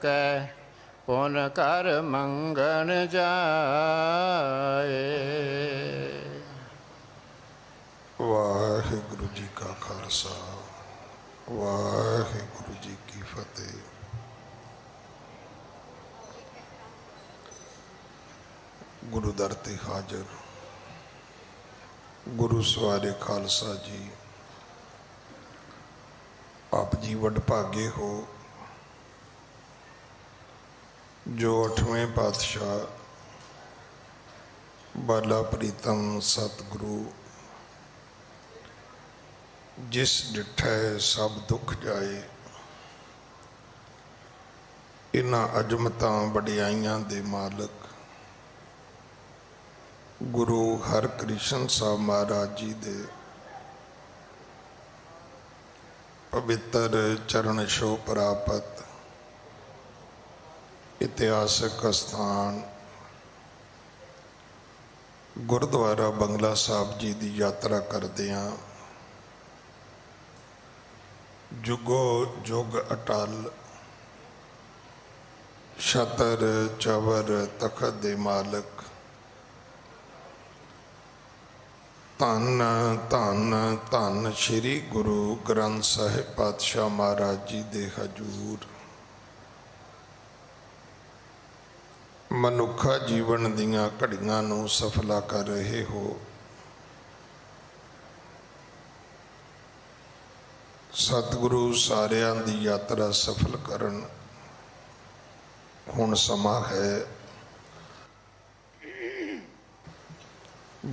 सकੈ पुन कर मंगन जाए। वाहिगुरु जी का खालसा वाहिगुरु जी की फतेह। गुरु दर ते हाजर गुरु सवारे खालसा जी, आप जी वडभागे हो जो 8वें पातशाह बाला प्रीतम सतगुरु जिस डिठै सब दुख जाए, इन्हां अजमतां वडियाइयां दे मालक गुरु हरकृष्ण साहब महाराज जी दे पवित्र चरण छो प्राप्त इतिहासक स्थान गुरुद्वारा बंगला साहब जी की यात्रा करदियां जुगो जुग अटल छतर चवर तखत दे मालक धन धन धन श्री गुरु ग्रंथ साहिब पातशाह महाराज जी दे हजूर मनुखा जीवन दियां घड़ियां नूं सफला कर रहे हो। सतगुरु सारियां दी यात्रा सफल करन। हुण समा है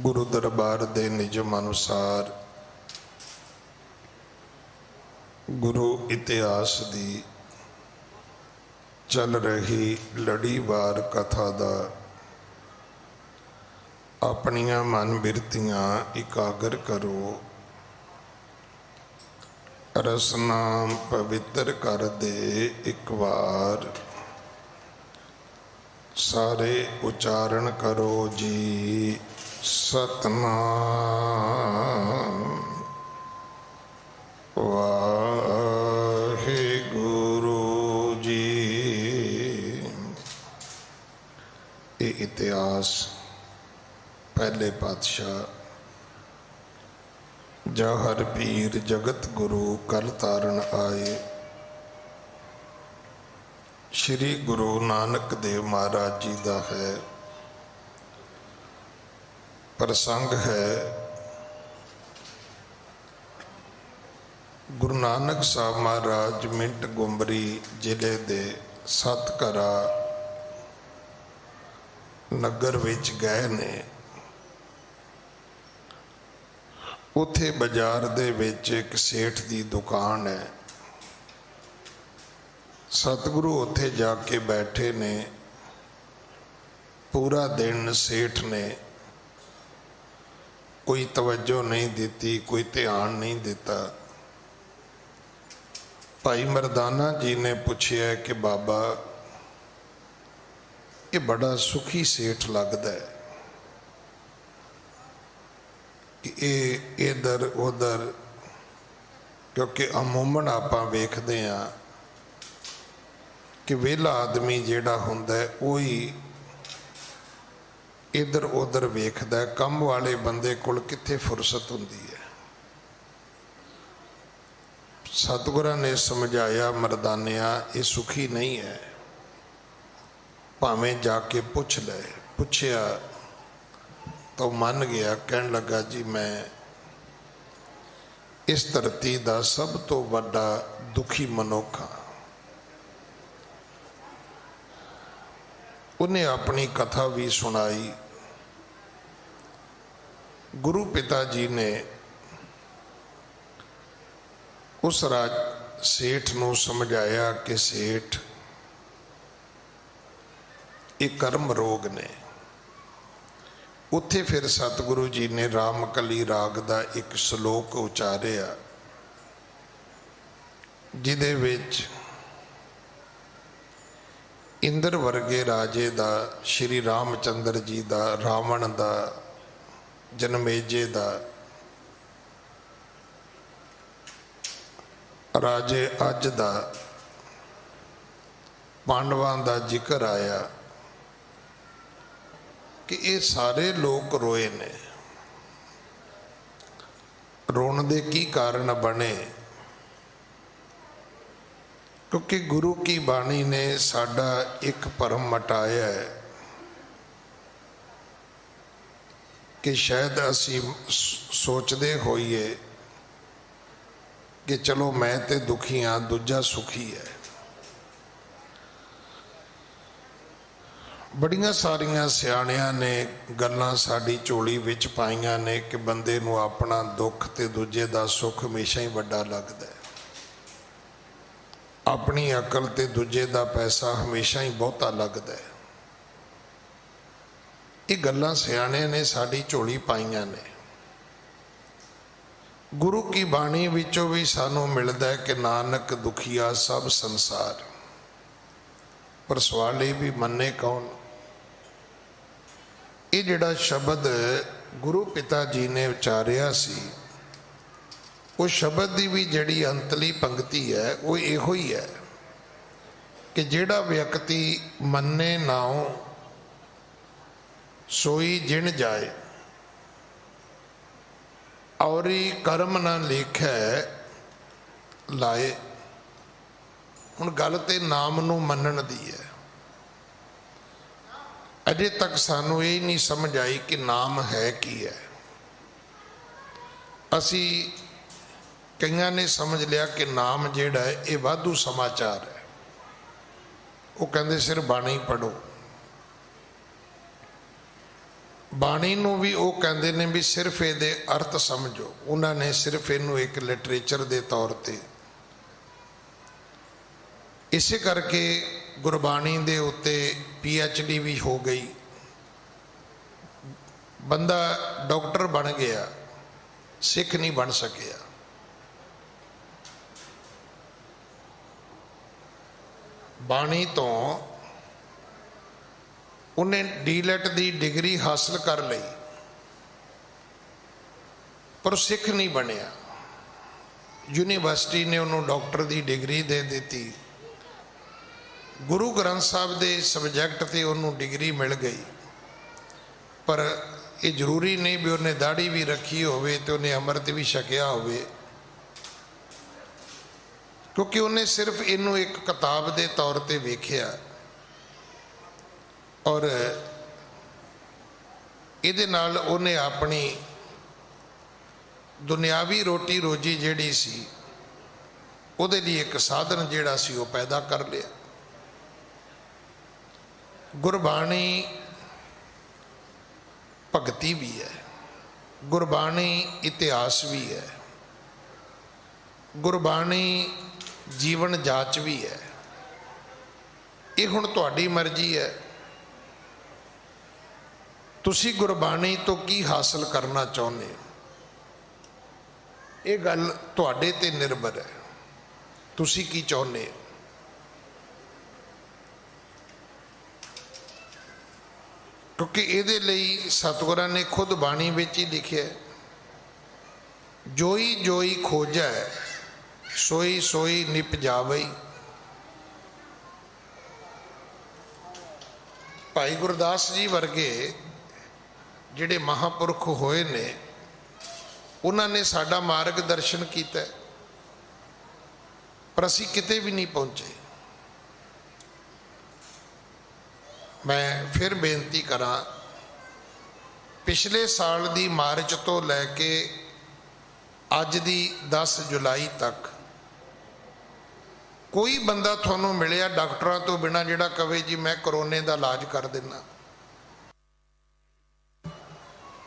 गुरु दरबार दे निजम अनुसार गुरु इतिहास दी चल रही लड़ीवार कथा दा अपनियां मन बिरतियां इकागर करो। रसना पवित्र कर दे एक बार, सारे उच्चारण करो जी सतनाम वाहिगुरु जी। ये इतिहास पहले पातशाह जहर पीर जगत गुरु कल तारण आए श्री गुरु नानक देव महाराज जी का है। प्रसंग है गुरु नानक साहब महाराज मिंट गुंबरी जिले दे सतघरा नगर विच गए ने। उथे बाजार दे विच एक सेठ दी दुकान है। सतगुरु उत्थे जाके बैठे ने। पूरा दिन सेठ ने कोई तवज्जो नहीं दी, कोई ध्यान नहीं दिता। भाई मरदाना जी ने पूछया कि बाबा ये बड़ा सुखी सेठ लगदा है कि इधर उधर, क्योंकि अमूमन आपां वेखदे हां कि वेला आदमी जिहड़ा हुंदा है वही इधर उधर वेखदा है। कम वाले बंदे कोल कित्थे फुरसत हुंदी है। सतगुरां ने समझाया मरदानिया ये सुखी नहीं है, भावें जाके पुछ ले। पुछया तो मन गया, कहन लगा जी मैं इस धरती का सब तो वड्डा दुखी मनुख हाँ। उन्हें अपनी कथा भी सुनाई। गुरु पिता जी ने उस राज सेठ नूं समझाया कि सेठ ये कर्म रोग ने। उत्थे फिर सतगुरु जी ने रामकली राग का एक श्लोक उचारिया जिदे विच इंद्र वर्गे राजे दा, श्री रामचंद्र जी दा, रावण दा, जनमेजे दा, राजे अज दा ਪਾਂਡਵਾਂ ਦਾ ਜ਼ਿਕਰ ਆਇਆ ਕਿ ਇਹ ਸਾਰੇ ਲੋਕ ਰੋਏ ਨੇ। ਰੋਣ ਦੇ ਕੀ ਕਾਰਨ ਬਣੇ? ਕਿਉਂਕਿ ਗੁਰੂ ਕੀ ਬਾਣੀ ਨੇ ਸਾਡਾ ਇੱਕ ਭਰਮ ਮਟਾਇਆ ਹੈ ਕਿ ਸ਼ਾਇਦ ਅਸੀਂ ਸੋਚਦੇ ਹੋਈਏ ਕਿ ਚਲੋ ਮੈਂ ਤੇ ਦੁਖੀ ਹਾਂ, ਦੂਜਾ ਸੁਖੀ ਹੈ। ਬੜੀਆਂ ਸਾਰੀਆਂ ਸਿਆਣਿਆਂ ਨੇ ਗੱਲਾਂ ਸਾਡੀ ਝੋਲੀ ਵਿੱਚ ਪਾਈਆਂ ਨੇ ਕਿ ਬੰਦੇ ਨੂੰ ਆਪਣਾ ਦੁੱਖ ਤੇ ਦੂਜੇ ਦਾ ਸੁੱਖ ਹਮੇਸ਼ਾ ਹੀ ਵੱਡਾ ਲੱਗਦਾ ਹੈ। ਆਪਣੀ ਅਕਲ ਤੇ ਦੂਜੇ ਦਾ ਪੈਸਾ ਹਮੇਸ਼ਾ ਹੀ ਬਹੁਤਾ ਲੱਗਦਾ ਹੈ। ਇਹ ਗੱਲਾਂ ਸਿਆਣਿਆਂ ਨੇ ਸਾਡੀ ਝੋਲੀ ਪਾਈਆਂ ਨੇ। ਗੁਰੂ ਕੀ ਬਾਣੀ ਵਿੱਚੋਂ ਵੀ ਸਾਨੂੰ ਮਿਲਦਾ ਹੈ ਕਿ ਨਾਨਕ ਦੁਖੀਆ ਸਭ ਸੰਸਾਰ। ਪਰ ਸਵਾਲ ਇਹ ਵੀ ਮੰਨੇ ਕੌਣ? ਇਹ ਜਿਹੜਾ ਸ਼ਬਦ ਗੁਰੂ ਪਿਤਾ ਜੀ ਨੇ ਉਚਾਰਿਆ ਸੀ, ਉਹ ਸ਼ਬਦ ਦੀ ਵੀ ਜਿਹੜੀ ਅੰਤਲੀ ਪੰਕਤੀ ਹੈ ਉਹ ਇਹੋ ਹੀ ਹੈ ਕਿ ਜਿਹੜਾ ਵਿਅਕਤੀ ਮੰਨੇ ਨਾਉ ਸੋਈ ਜਿਣ ਜਾਏ, ਔਰੀ ਕਰਮ ਨਾ ਲੇਖੈ ਲਾਏ। ਹੁਣ ਗੱਲ ਤੇ ਨਾਮ ਨੂੰ ਮੰਨਣ ਦੀ ਹੈ। ਅਜੇ ਤੱਕ ਸਾਨੂੰ ਇਹ ਨਹੀਂ ਸਮਝ ਆਈ ਕਿ ਨਾਮ ਹੈ ਕੀ ਹੈ। ਅਸੀਂ ਕਈਆਂ ਨੇ ਸਮਝ ਲਿਆ ਕਿ ਨਾਮ ਜਿਹੜਾ ਹੈ ਇਹ ਵਾਧੂ ਸਮਾਚਾਰ ਹੈ। ਉਹ ਕਹਿੰਦੇ ਸਿਰਫ ਬਾਣੀ ਪੜ੍ਹੋ। ਬਾਣੀ ਨੂੰ ਵੀ ਉਹ ਕਹਿੰਦੇ ਨੇ ਵੀ ਸਿਰਫ ਇਹਦੇ ਅਰਥ ਸਮਝੋ। ਉਹਨਾਂ ਨੇ ਸਿਰਫ ਇਹਨੂੰ ਇੱਕ ਲਿਟਰੇਚਰ ਦੇ ਤੌਰ ਤੇ, ਇਸੇ ਕਰਕੇ ਗੁਰਬਾਣੀ ਦੇ ਉੱਤੇ PhD ਵੀ ਹੋ ਗਈ। ਬੰਦਾ ਡਾਕਟਰ ਬਣ ਗਿਆ, ਸਿੱਖ ਨਹੀਂ ਬਣ ਸਕਿਆ। ਬਾਣੀ ਤੋਂ ਉਹਨੇ D.Litt ਦੀ ਡਿਗਰੀ ਹਾਸਲ ਕਰ ਲਈ, ਪਰ ਸਿੱਖ ਨਹੀਂ ਬਣਿਆ। ਯੂਨੀਵਰਸਿਟੀ ਨੇ ਉਹਨੂੰ ਡਾਕਟਰ ਦੀ ਡਿਗਰੀ ਦੇ ਦਿੱਤੀ। ਗੁਰੂ ਗ੍ਰੰਥ ਸਾਹਿਬ ਦੇ ਸਬਜੈਕਟ ਤੇ ਉਹਨੂੰ ਡਿਗਰੀ ਮਿਲ ਗਈ, ਪਰ ਇਹ ਜ਼ਰੂਰੀ ਨਹੀਂ ਵੀ ਉਹਨੇ ਦਾੜੀ ਵੀ ਰੱਖੀ ਹੋਵੇ ਤੇ ਉਹਨੇ ਅੰਮ੍ਰਿਤ ਵੀ ਛਕਿਆ ਹੋਵੇ, ਕਿਉਂਕਿ ਉਹਨੇ ਸਿਰਫ ਇਹਨੂੰ ਇੱਕ ਕਿਤਾਬ ਦੇ ਤੌਰ ਤੇ ਵੇਖਿਆ ਔਰ ਇਹਦੇ ਨਾਲ ਉਹਨੇ ਆਪਣੀ ਦੁਨਿਆਵੀ ਰੋਟੀ ਰੋਜੀ ਜਿਹੜੀ ਸੀ ਉਹਦੇ ਲਈ ਇੱਕ ਸਾਧਨ ਜਿਹੜਾ ਸੀ ਉਹ ਪੈਦਾ ਕਰ ਲਿਆ। ਗੁਰਬਾਣੀ ਭਗਤੀ ਵੀ ਹੈ, ਗੁਰਬਾਣੀ ਇਤਿਹਾਸ ਵੀ ਹੈ, ਗੁਰਬਾਣੀ ਜੀਵਨ ਜਾਚ ਵੀ ਹੈ। ਇਹ ਹੁਣ ਤੁਹਾਡੀ ਮਰਜ਼ੀ ਹੈ, ਤੁਸੀਂ ਗੁਰਬਾਣੀ ਤੋਂ ਕੀ ਹਾਸਲ ਕਰਨਾ ਚਾਹੁੰਦੇ ਹੋ। ਇਹ ਗੱਲ ਤੁਹਾਡੇ ਤੇ ਨਿਰਭਰ ਹੈ, ਤੁਸੀਂ ਕੀ ਚਾਹੁੰਦੇ ਹੋ। ਕਿਉਂਕਿ ਇਹਦੇ ਲਈ ਸਤਿਗੁਰਾਂ ਨੇ ਖੁਦ ਬਾਣੀ ਵਿੱਚ ਹੀ ਲਿਖਿਆ, ਜੋਈ ਜੋਈ ਖੋਜੈ ਸੋਈ ਸੋਈ ਨਿਪਜਾਵਈ। ਭਾਈ ਗੁਰਦਾਸ ਜੀ ਵਰਗੇ ਜਿਹੜੇ ਮਹਾਂਪੁਰਖ ਹੋਏ ਨੇ, ਉਹਨਾਂ ਨੇ ਸਾਡਾ ਮਾਰਗ ਦਰਸ਼ਨ ਕੀਤਾ, ਪਰ ਅਸੀਂ ਕਿਤੇ ਵੀ ਨਹੀਂ ਪਹੁੰਚੇ। ਮੈਂ ਫਿਰ ਬੇਨਤੀ ਕਰਾਂ, ਪਿਛਲੇ ਸਾਲ ਦੀ ਮਾਰਚ ਤੋਂ ਲੈ ਕੇ ਅੱਜ ਦੀ 10 ਜੁਲਾਈ ਤੱਕ ਕੋਈ ਬੰਦਾ ਤੁਹਾਨੂੰ ਮਿਲਿਆ ਡਾਕਟਰਾਂ ਤੋਂ ਬਿਨਾਂ ਜਿਹੜਾ ਕਵੇ ਜੀ ਮੈਂ ਕਰੋਨੇ ਦਾ ਇਲਾਜ ਕਰ ਦਿੰਦਾ?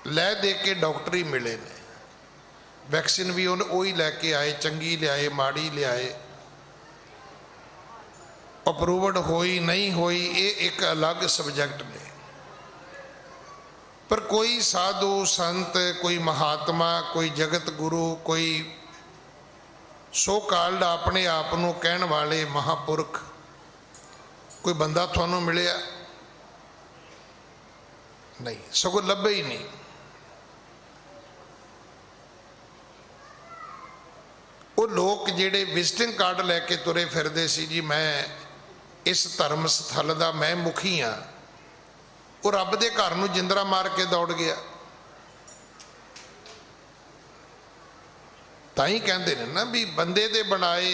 ਲੈ ਦੇ ਕੇ ਡਾਕਟਰ ਹੀ ਮਿਲੇ ਨੇ। ਵੈਕਸੀਨ ਵੀ ਉਹੀ ਲੈ ਕੇ ਆਏ, ਚੰਗੀ ਲਿਆਏ ਮਾੜੀ ਲਿਆਏ, ਅਪਰੂਵਡ ਹੋਈ ਨਹੀਂ ਹੋਈ ਇਹ ਇੱਕ ਅਲੱਗ ਸਬਜੈਕਟ ਨੇ। ਪਰ ਕੋਈ ਸਾਧੂ ਸੰਤ, ਕੋਈ ਮਹਾਤਮਾ, ਕੋਈ ਜਗਤ ਗੁਰੂ, ਕੋਈ ਸੋ ਕਾਲਡ ਆਪਣੇ ਆਪ ਨੂੰ ਕਹਿਣ ਵਾਲੇ ਮਹਾਂਪੁਰਖ, ਕੋਈ ਬੰਦਾ ਤੁਹਾਨੂੰ ਮਿਲਿਆ? ਨਹੀਂ, ਸਗੋਂ ਲੱਭੇ ਹੀ ਨਹੀਂ। ਉਹ ਲੋਕ ਜਿਹੜੇ ਵਿਜ਼ਿਟਿੰਗ ਕਾਰਡ ਲੈ ਕੇ ਤੁਰੇ ਫਿਰਦੇ ਸੀ, ਜੀ ਮੈਂ इस धर्म स्थल का मैं मुखी हाँ, वो रब के घर नूं जिंदरा मार के दौड़ गया। ताई कहते हैं ना भी बंदे दे बनाए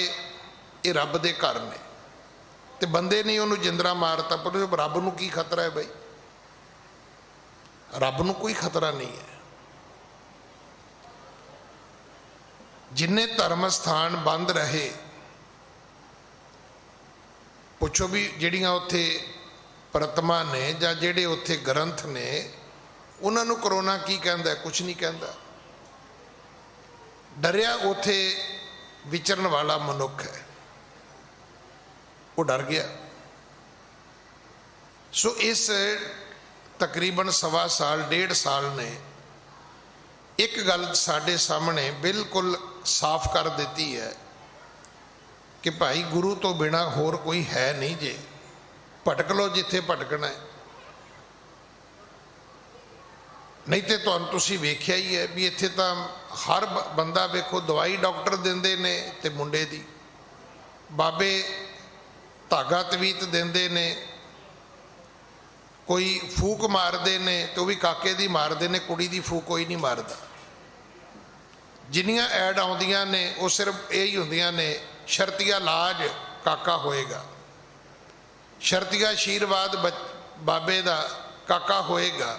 ये रब दे घर ने, ते बंदे ने उन्होंने जिंदरा मारता। पर रब नूं की खतरा है बई? रब नूं कोई खतरा नहीं है। जिन्ने धर्म स्थान बंद रहे, पुछो भी जिहड़ियां उत्थे प्रतिमा ने जां जिहड़े उत्थे ग्रंथ ने, उन्होंने करोना की कहंदा? कुछ नहीं कहंदा। डरिया उत्थे विचरण वाला मनुख है, वो डर गया। सो इस तकरीबन 1.25 साल 1.5 साल ने एक गल साडे सामने बिल्कुल साफ कर दी है कि भाई गुरु तो बिना होर कोई है नहीं जे, भटक लो जिथे भटकना है। नहीं तो तुहानूं तुसीं वेख्या ही है भी इत्थे तां हर बंदा वेखो दवाई डॉक्टर दिंदे ने ते मुंडे दी, बाबे धागा तवीत देंदे ने, कोई फूक मारते ने तो भी काके दी मारते ने, कुड़ी दी फूक कोई नहीं मारता। जिन्नियां ऐड आउंदियां ने वो सिर्फ यही हुंदियां ने, शर्तिया इलाज काका होएगा, शर्तिया आशीर्वाद बाबे दा काका होएगा।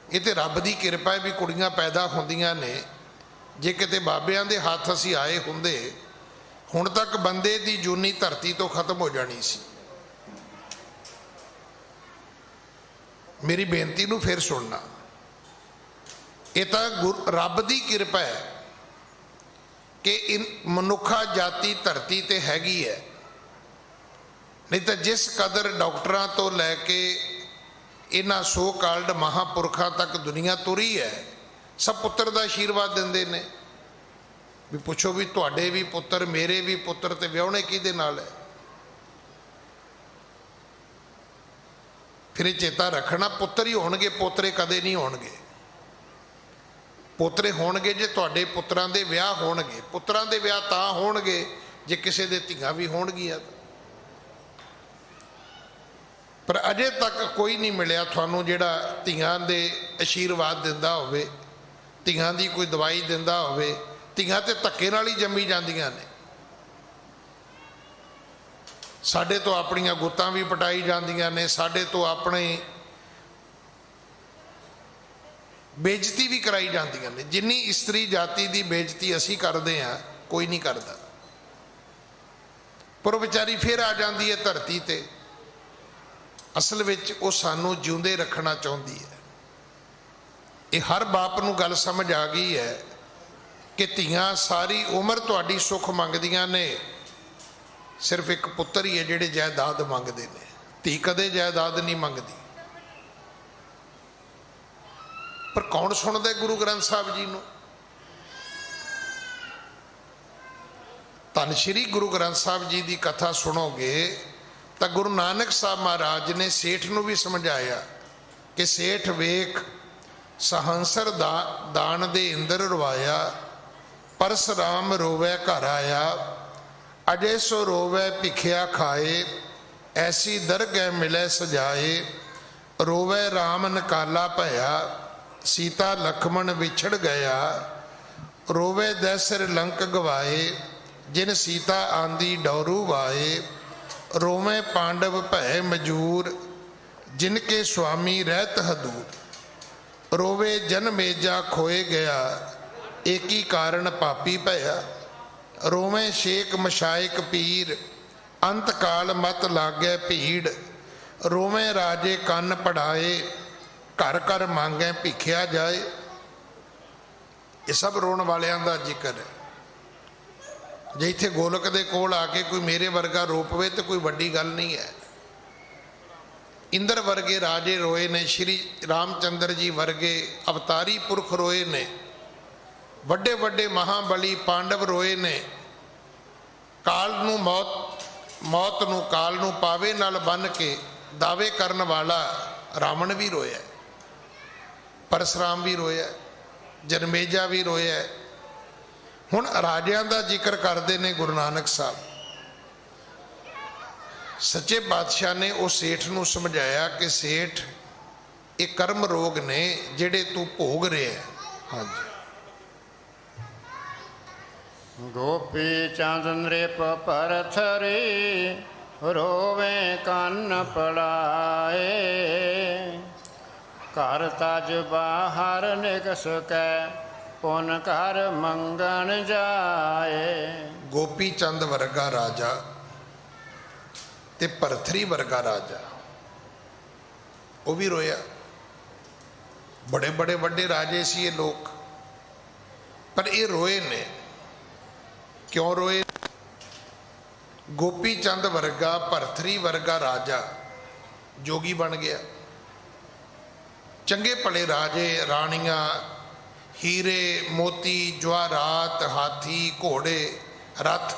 ये तो रब की किरपा है भी कुड़ियां पैदा होंदियां ने। जे किते बाबियां दे हाथ असीं आए हुंदे, हुण तक बंदे दी जूनी धरती तो खत्म हो जानी सी। मेरी बेनती नूं फिर सुनना, ये तो रब की किरपा है कि इन मनुखा जाति धरती ते हैगी है। नहीं तो जिस कदर डॉक्टरां तो लैके इन्हां सो काल्ड महापुरखों तक दुनिया तुरी है, सब पुत्र का आशीर्वाद देंदे ने। भी पुछो भी तुहाडे भी पुत्र, मेरे भी पुत्र, ते विआहणे किहदे नाल है? फिर चेता रखना, पुत्र ही होणगे, पोतरे कदे नहीं होणगे। पोतरे होणगे जे तुहाडे पुत्रां दे विआह होणगे। पुत्रां दे विआह तां होणगे जे किसी दे धीआं भी होणगीआं। पर अजे तक कोई नहीं मिलिया थानू जिहड़ा धीआं दे आशीर्वाद दिंदा होवे, धीआं दी कोई दवाई दिंदा होवे। धीआं ते धक्के नाल ही जम्मी जांदियां ने। साडे तो अपनियां गुत्तां भी पटाई जांदियां ने, साडे तो अपने बेइज्जती भी कराई जांदियां ने। जिन्नी इस्त्री जाति की बेइज्जती असीं करदे हां, कोई नहीं करदा। पर बेचारी फिर आ जाती है धरती ते। असल विच वो सानू जिउंदे रखना चाहुंदी है। ये हर बाप नूं गल समझ आ गई है कि धीआं सारी उम्र तुहाडी सुख मंगदियां ने, सिर्फ एक पुत्र ही है जिहड़े जायदाद मंगदे ने। धी कदे जायदाद नहीं मंगदी। पर कौन सुनदा है गुरु ग्रंथ साहब जी नूं? धन श्री गुरु ग्रंथ साहब जी की कथा सुनोगे तो गुरु नानक साहब महाराज ने सेठ नूं भी समझाया कि सेठ वेख, सहंसर दान दे इंदर रवाया, परसराम रोवै घर आया, अजय सो रोवै भिखिया खाए, ऐसी दरगह मिलै सजाए, रोवै राम नकाला भया, सीता लक्ष्मण विछड़ गया, रोवै दैसर लंक गवाए, जिन सीता आंदी डौरू वाए, रोवै पांडव भय मजूर, जिनके स्वामी रहत हदूर, रोवे जनमेजा खोए गया, एक ही कारण पापी भया, रोवें शेख मशाइक पीर, अंत काल मत लागे भीड़, रोवें राजे कन पढ़ाए, घर घर मांगे भिखिया जाए। ये सब रोण वालियां दा जिक्र है। जे इत्थे गोलक दे कोल आके कोई मेरे वर्गा रो पवे तो कोई वड्डी गल नहीं है। इंद्र वर्गे राजे रोए ने, श्री रामचंद्र जी वर्गे अवतारी पुरख रोए ने, वड्डे वड्डे महाबली पांडव रोए ने, काल नू मौत नू काल नू पावे नाल बन के दावे करन वाला रावण भी रोया, परशुराम भी रोया, जनमेजा भी रोया। हुण राजियां दा जिक्र करते हैं गुरु नानक साहब। सच्चे पातशाह ने उस सेठ नूं समझाया कि सेठ ये कर्म रोग ने जिहड़े तू भोग रहा है। हाँ जी। गोपी चंद नृप परथरी रोवे कन्न पड़ाए घर तज बाहर निकस कै पुन कर मंगन जाए। गोपी चंद वर्गा राजा ते भरथरी वर्गा राजा वो भी रोया। बड़े बड़े बड़े राजे सी ये लोग, पर ये रोए ने। क्यों रोए? गोपी चंद वर्गा भरथरी वर्गा राजा जोगी बन गया। चंगे भले राजे रानियां हीरे मोती जवाहरात हाथी घोड़े रथ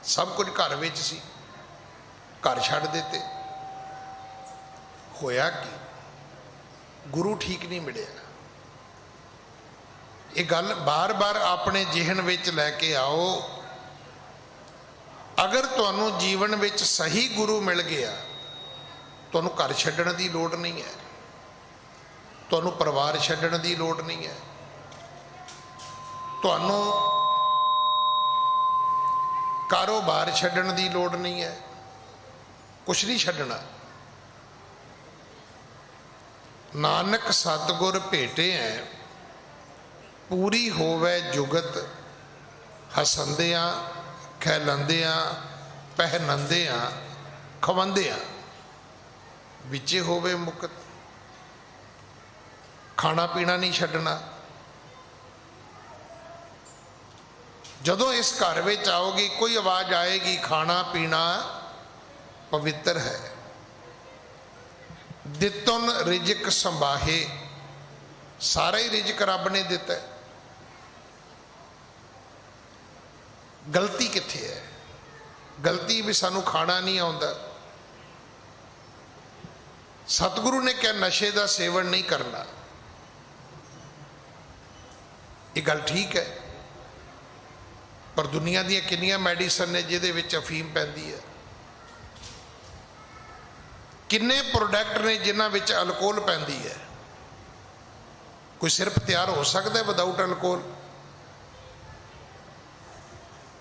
सब कुछ घर विच सी, घर छड़ देते। होया कि गुरु ठीक नहीं मिलिया। ये गल बार बार अपने जिहन विच लैके आओ। अगर तुहानू जीवन विच सही गुरु मिल गया, तुहानू घर छड्डण दी लोड़ नहीं है, तुहानू परिवार छड्डण दी लोड़ नहीं है, तुहानू कारोबार छड्डण दी लोड़ नहीं है, कुछ नहीं छड्डना। नानक सतगुर भेटे हैं पूरी होवे जुगत हसंदियां खैलंदियां पहनंदियां खवंदियां विचे होवे मुकत। खाना पीना नहीं छड्डना। जदों इस घर में आओगी कोई आवाज़ आएगी खाना पीना पवित्र है। दितुन रिजक संभाहे, सारा ही रिजक रब ने दिता है। गलती कित्थे है? गलती भी सानू खाना नहीं आउंदा। सतगुरु ने क्या नशे का सेवन नहीं करना, ये गल ठीक है। पर दुनिया दी किन्नियां मैडिसन ने जिहदे विच अफीम पैंदी है, किन्ने प्रोडक्ट ने जिन्हां विच अल्कोहल पैंदी है। कोई सिर्फ तैयार हो सकता है विदाउट अल्कोहल?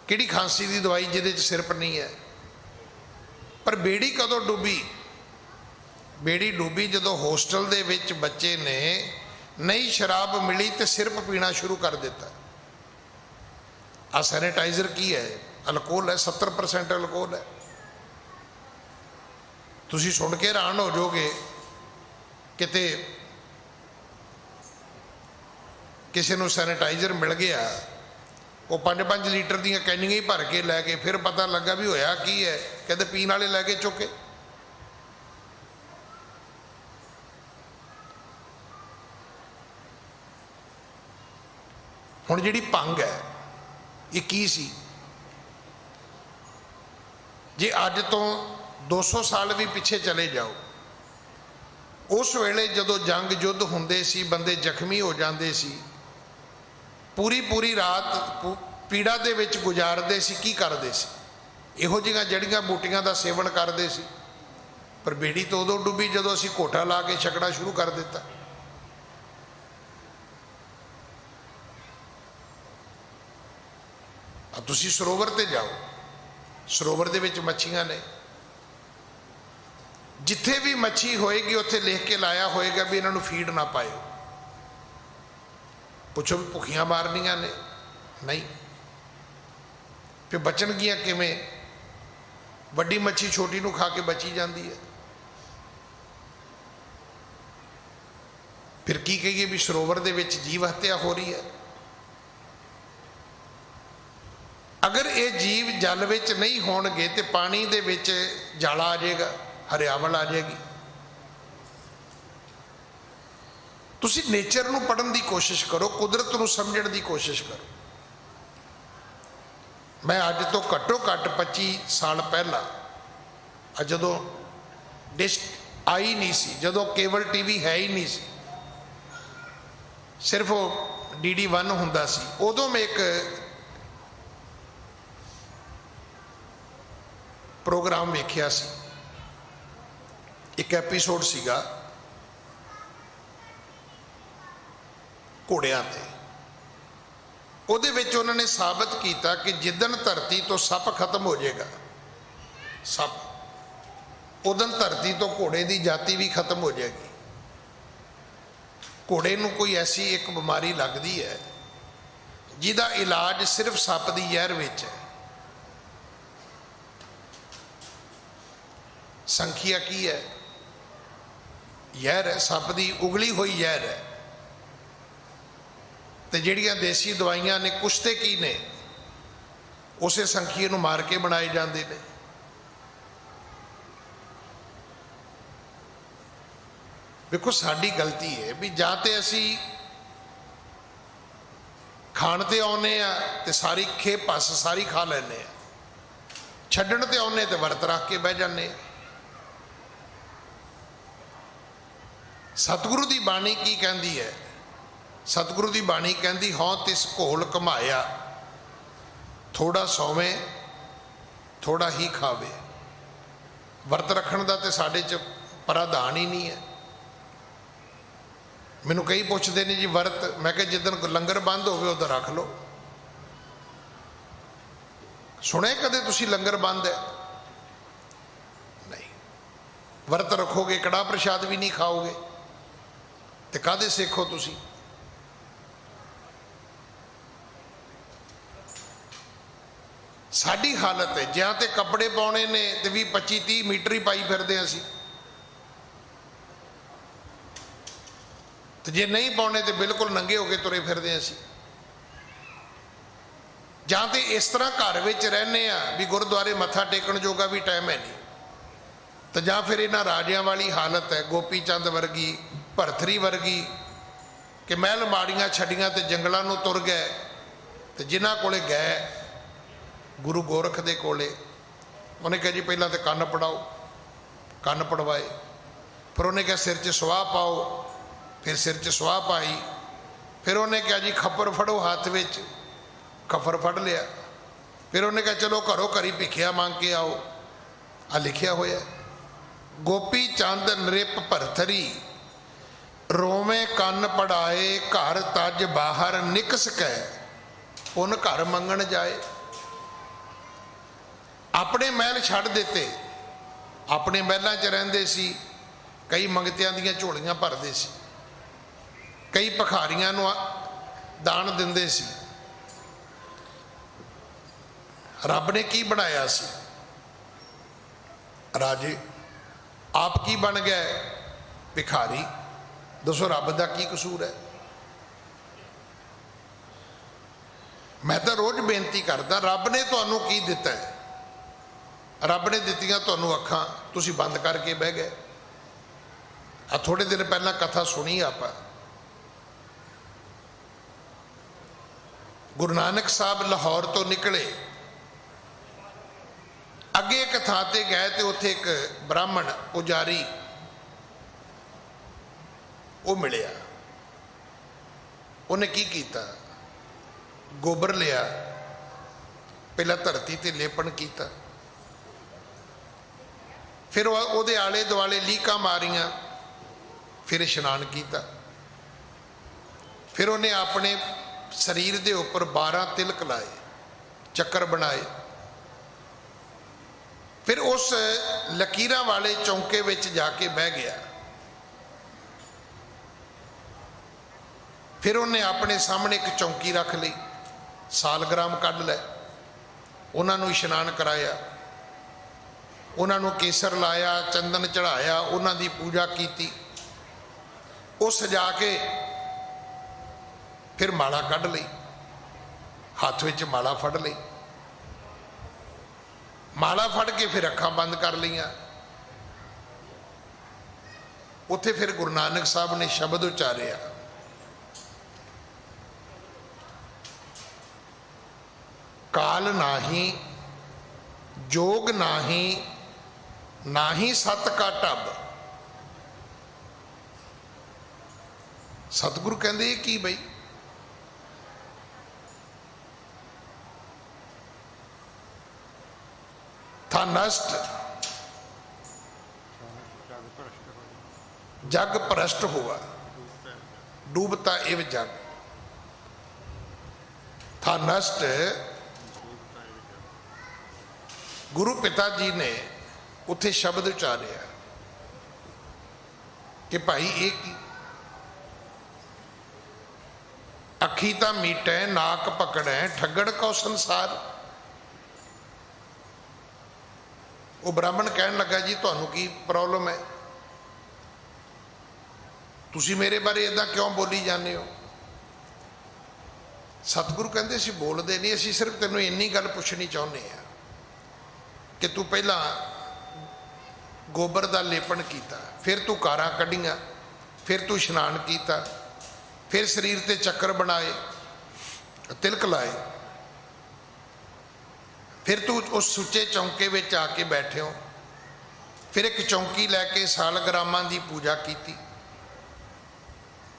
किहड़ी खांसी की दवाई जिहदे च सिरप नहीं है? पर बेड़ी कदों डुबी? बेड़ी डुबी जदों होस्टल दे विच बच्चे ने नई शराब मिली तो सिरप पीना शुरू कर दिता। आ सैनिटाइजर की है? अल्कोहल है, 70% अल्कोहल है। तुसी सुन के हैरान हो जाओगे। किते किसी को सैनिटाइजर मिल गया, वो 5-5 लीटर दी कैनियां ही भर के लै गए। फिर पता लगा भी होया की है, कहते पीने वाले लै के चुके। हुण जिहड़ी भंग है ये की सी? जे अज तो 200 साल भी पिछे चले जाओ, उस वेले जदों जंग युद्ध हुंदे सी, बंदे जख्मी हो जाते सी, पूरी पूरी रात पीड़ा दे विच गुजारदे सी। की करदे सी? इहो जिहियां जड़ियां बूटियां दा सेवन करदे सी। पर बेड़ी तो उदों डुबी जदों असीं घोटा ला के छकना शुरू कर दिता। तुसीं सरोवर ते जाओ, सरोवर दे विच मच्छियां ने। जिथे भी मच्छी होएगी उत्थे लिख के लाया होएगा भी इन्हां नूं फीड ना पाओ। पुछो भी भुखियां मारनियां ने? नहीं। फिर बचनगियां किवें? वड्डी मच्छी छोटी नूं खा के बची जाती है। फिर की कहिए भी सरोवर दे विच जीव हत्या हो रही है। अगर ये जीव जल विच नहीं होणगे तो पानी दे विच जाला आ जाएगा, हरियावल आ जाएगी। तुसी नेचर नूं पढ़न की कोशिश करो, कुदरत नूं समझण की कोशिश करो। मैं अज तो घट्टो घट्ट 25 साल पहला, जदों डिश आई नहीं सी, जदों केबल टीवी है ही नहीं सी, सिर्फ DD1 हुंदा सी, उदों मैं एक ਪ੍ਰੋਗਰਾਮ ਵੇਖਿਆ ਸੀ, ਇੱਕ ਐਪੀਸੋਡ ਸੀਗਾ ਘੋੜਿਆਂ ਤੇ। ਉਹਦੇ ਵਿੱਚ ਉਹਨਾਂ ਨੇ ਸਾਬਤ ਕੀਤਾ ਕਿ ਜਿੱਦਣ ਧਰਤੀ ਤੋਂ ਸੱਪ ਖਤਮ ਹੋ ਜਾਏਗਾ, ਸੱਪ, ਉਦੋਂ ਧਰਤੀ ਤੋਂ ਘੋੜੇ ਦੀ ਜਾਤੀ ਵੀ ਖਤਮ ਹੋ ਜਾਏਗੀ। ਘੋੜੇ ਨੂੰ ਕੋਈ ਐਸੀ ਇੱਕ ਬਿਮਾਰੀ ਲੱਗਦੀ ਹੈ ਜਿਹਦਾ ਇਲਾਜ ਸਿਰਫ ਸੱਪ ਦੀ ਜ਼ਹਿਰ ਵਿੱਚ ਹੈ। ਸੰਖਿਆ ਕੀ ਹੈ? ਜ਼ਹਿਰ ਹੈ, ਸੱਪ ਦੀ ਉਗਲੀ ਹੋਈ ਜ਼ਹਿਰ ਹੈ। ਤੇ ਜਿਹੜੀਆਂ ਦੇਸੀ ਦਵਾਈਆਂ ਨੇ, ਕੁਸ਼ਤੇ ਕੀ ਨੇ, ਉਸੇ ਸੰਖੀਏ ਨੂੰ ਮਾਰ ਕੇ ਬਣਾਏ ਜਾਂਦੇ ਨੇ। ਵੇਖੋ ਸਾਡੀ ਗਲਤੀ ਹੈ ਵੀ ਜਾਂ ਤੇ ਅਸੀਂ ਖਾਣ ਤੇ ਆਉਨੇ ਆ ਤੇ ਸਾਰੀ ਖੇਪ ਪਸ ਸਾਰੀ ਖਾ ਲੈਂਦੇ ਆ, ਛੱਡਣ ਤੇ ਆਉਨੇ ਤੇ ਵਰਤ ਰੱਖ ਕੇ ਬਹਿ ਜਾਂਦੇ ਆ। ਸਤਿਗੁਰੂ ਦੀ ਬਾਣੀ ਕੀ ਕਹਿੰਦੀ ਹੈ? ਸਤਿਗੁਰੂ ਦੀ ਬਾਣੀ ਕਹਿੰਦੀ, ਹਉ ਤਿਸ ਘੋਲ ਕਮਾਇਆ, ਥੋੜਾ ਸੌਵੇਂ ਥੋੜਾ ਹੀ ਖਾਵੇ। ਵਰਤ ਰੱਖਣ ਦਾ ਤੇ ਸਾਡੇ 'ਚ ਪ੍ਰਾਧਾਨ ਹੀ ਨਹੀਂ ਹੈ। ਮੈਨੂੰ ਕਈ ਪੁੱਛਦੇ ਨੇ ਜੀ ਵਰਤ, ਮੈਂ ਕਿਹਾ ਜਿੱਦਣ ਲੰਗਰ ਬੰਦ ਹੋਵੇ ਉਦੋਂ ਰੱਖ ਲਓ। ਸੁਣਿਆ ਕਦੇ ਤੁਸੀਂ ਲੰਗਰ ਬੰਦ ਹੈ? ਨਹੀਂ। ਵਰਤ ਰੱਖੋਗੇ, ਕੜਾਹ ਪ੍ਰਸ਼ਾਦ ਵੀ ਨਹੀਂ ਖਾਓਗੇ ਤੇ ਕਾਹਦੇ ਸਿੱਖੋ ਤੁਸੀਂ? ਸਾਡੀ ਹਾਲਤ ਹੈ, ਜਾਂ ਤੇ ਕੱਪੜੇ ਪਾਉਣੇ ਨੇ ਤੇ ਵੀ 25-30 ਮੀਟਰ ਹੀ ਪਾਈ ਫਿਰਦੇ ਅਸੀਂ, ਤੇ ਜੇ ਨਹੀਂ ਪਾਉਣੇ ਤੇ ਬਿਲਕੁਲ ਨੰਗੇ ਹੋ ਕੇ ਤੁਰੇ ਫਿਰਦੇ ਅਸੀਂ। ਜਾਂ ਤੇ ਇਸ ਤਰ੍ਹਾਂ ਘਰ ਵਿੱਚ ਰਹਿੰਦੇ ਆ ਵੀ ਗੁਰਦੁਆਰੇ ਮੱਥਾ ਟੇਕਣ ਜੋਗਾ ਵੀ ਟਾਈਮ ਹੈ ਨਹੀਂ, ਤੇ ਜਾਂ ਫਿਰ ਇਹਨਾਂ ਰਾਜਿਆਂ ਵਾਲੀ ਹਾਲਤ ਹੈ, ਗੋਪੀ ਚੰਦ ਵਰਗੀ, ਭਰਥਰੀ ਵਰਗੀ, ਕਿ ਮਹਿਲ ਮਾੜੀਆਂ ਛੱਡੀਆਂ ਤੇ ਜੰਗਲਾਂ ਨੂੰ ਤੁਰ ਗਏ। ਤੇ ਜਿਨ੍ਹਾਂ ਕੋਲੇ ਗਏ ਗੁਰੂ ਗੋਰਖ ਦੇ ਕੋਲੇ, ਉਹਨੇ ਕਿਹਾ ਜੀ ਪਹਿਲਾਂ ਤੇ ਕੰਨ ਪੜਾਓ, ਕੰਨ ਪੜਵਾਏ। ਫਿਰ ਉਹਨੇ ਕਿਹਾ ਸਿਰ 'ਚ ਸਵਾਹ ਪਾਓ, ਫਿਰ ਸਿਰ 'ਚ ਸਵਾਹ ਪਾਈ। ਫਿਰ ਉਹਨੇ ਕਿਹਾ ਜੀ ਖੱਪਰ ਫੜੋ ਹੱਥ ਵਿੱਚ, ਖੱਪਰ ਫੜ ਲਿਆ। ਫਿਰ ਉਹਨੇ ਕਿਹਾ ਚਲੋ ਘਰੋਂ ਘਰੀ ਭਿੱਖਿਆ ਮੰਗ ਕੇ ਆਓ। ਆ ਲਿਖਿਆ ਹੋਇਆ, ਗੋਪੀ ਚੰਦ ਨ੍ਰਿਪ ਭਰਥਰੀ, ਰੋਵੇਂ ਕੰਨ ਪੜਾਏ, ਘਰ ਤਜ ਬਾਹਰ ਨਿਕਸ ਕੈ, ਪੁਨ ਘਰ ਮੰਗਣ ਜਾਏ। ਆਪਣੇ ਮਹਿਲ ਛੱਡ ਦਿੱਤੇ, ਆਪਣੇ ਮਹਿਲਾਂ 'ਚ ਰਹਿੰਦੇ ਸੀ। ਕਈ ਮੰਗਤਿਆਂ ਦੀਆਂ ਝੋਲੀਆਂ ਭਰਦੇ ਸੀ, ਕਈ ਭਿਖਾਰੀਆਂ ਨੂੰ ਦਾਨ ਦਿੰਦੇ ਸੀ। ਰੱਬ ਨੇ ਕੀ ਬਣਾਇਆ ਸੀ? ਰਾਜੇ। ਆਪ ਕੀ ਬਣ ਗਏ? ਭਿਖਾਰੀ। ਦੱਸੋ ਰੱਬ ਦਾ ਕੀ ਕਸੂਰ ਹੈ? ਮੈਂ ਤਾਂ ਰੋਜ਼ ਬੇਨਤੀ ਕਰਦਾ, ਰੱਬ ਨੇ ਤੁਹਾਨੂੰ ਕੀ ਦਿੱਤਾ ਹੈ? ਰੱਬ ਨੇ ਦਿੱਤੀਆਂ ਤੁਹਾਨੂੰ ਅੱਖਾਂ, ਤੁਸੀਂ ਬੰਦ ਕਰਕੇ ਬਹਿ ਗਏ। ਆ ਥੋੜੇ ਦਿਨ ਪਹਿਲਾਂ ਕਥਾ ਸੁਣੀ ਆਪਾਂ, ਗੁਰੂ ਨਾਨਕ ਸਾਹਿਬ ਲਾਹੌਰ ਤੋਂ ਨਿਕਲੇ, ਅੱਗੇ ਇੱਕ ਥਾਂ ਤੇ ਗਏ ਤੇ ਉੱਥੇ ਇੱਕ ਬ੍ਰਾਹਮਣ ਪੁਜਾਰੀ ਉਹ ਮਿਲਿਆ। ਉਹਨੇ ਕੀ ਕੀਤਾ? ਗੋਬਰ ਲਿਆ, ਪਹਿਲਾਂ ਧਰਤੀ ਤੇ ਲੇਪਣ ਕੀਤਾ, ਫਿਰ ਉਹਦੇ ਆਲੇ ਦੁਆਲੇ ਲੀਕਾਂ ਮਾਰੀਆਂ, ਫਿਰ ਇਸ਼ਨਾਨ ਕੀਤਾ। ਫਿਰ ਉਹਨੇ ਆਪਣੇ ਸਰੀਰ ਦੇ ਉੱਪਰ 12 ਤਿਲਕ ਲਾਏ, ਚੱਕਰ ਬਣਾਏ। ਫਿਰ ਉਸ ਲਕੀਰਾਂ ਵਾਲੇ ਚੌਂਕੇ ਵਿੱਚ ਜਾ ਕੇ ਬਹਿ ਗਿਆ। ਫਿਰ ਉਹਨੇ ਆਪਣੇ ਸਾਹਮਣੇ ਇੱਕ ਚੌਂਕੀ ਰੱਖ ਲਈ, ਸਾਲਗ੍ਰਾਮ ਕੱਢ ਲੈ, ਉਹਨਾਂ ਨੂੰ ਇਸ਼ਨਾਨ ਕਰਾਇਆ, ਉਹਨਾਂ ਨੂੰ ਕੇਸਰ ਲਾਇਆ, ਚੰਦਨ ਚੜਾਇਆ, ਉਹਨਾਂ ਦੀ ਪੂਜਾ ਕੀਤੀ। ਉਹ ਸਜਾ ਕੇ ਫਿਰ ਮਾਲਾ ਕੱਢ ਲਈ, ਹੱਥ ਵਿੱਚ ਮਾਲਾ ਫੜ ਲਈ, ਮਾਲਾ ਫੜ ਕੇ ਫਿਰ ਅੱਖਾਂ ਬੰਦ ਕਰ ਲਈਆਂ। ਉੱਥੇ ਫਿਰ ਗੁਰੂ ਨਾਨਕ ਸਾਹਿਬ ਨੇ ਸ਼ਬਦ ਉਚਾਰਿਆ, ਕਾਲ ਨਾਹੀ, ਜੋਗ ਨਾਹੀ, ਨਾਹੀ ਸਤ ਕਾ ਢਬ। ਸਤਿਗੁਰੂ ਕਹਿੰਦੇ ਇਹ ਕੀ ਬਈ? था नष्ट जग भ्रष्ट हुआ, डूबता एव जग। था नष्ट, गुरु पिता जी ने उत्थे शब्द उचारिया कि भाई एक अखी तां मीटै नाक पकड़ै ठगड़ को संसार। वो ब्राह्मण कहन लगा जी तुहानू की प्रॉब्लम है, तुसी मेरे बारे इदां क्यों बोली जाने हो। सतगुरु कहंदे असीं बोलदे नहीं, असीं सिर्फ तैनूं इन्नी गल पुछनी चाहुंदे आ कि तू पहला गोबर का लेपन किया, फिर तू कारां कढ़ियां, फिर तू इशनान किया, फिर शरीर ते चक्कर बनाए, तिलक लाए, फिर तू उस सुचे चौंके में आके बैठे हो, फिर एक चौंकी लैके सालग्रामां की पूजा की।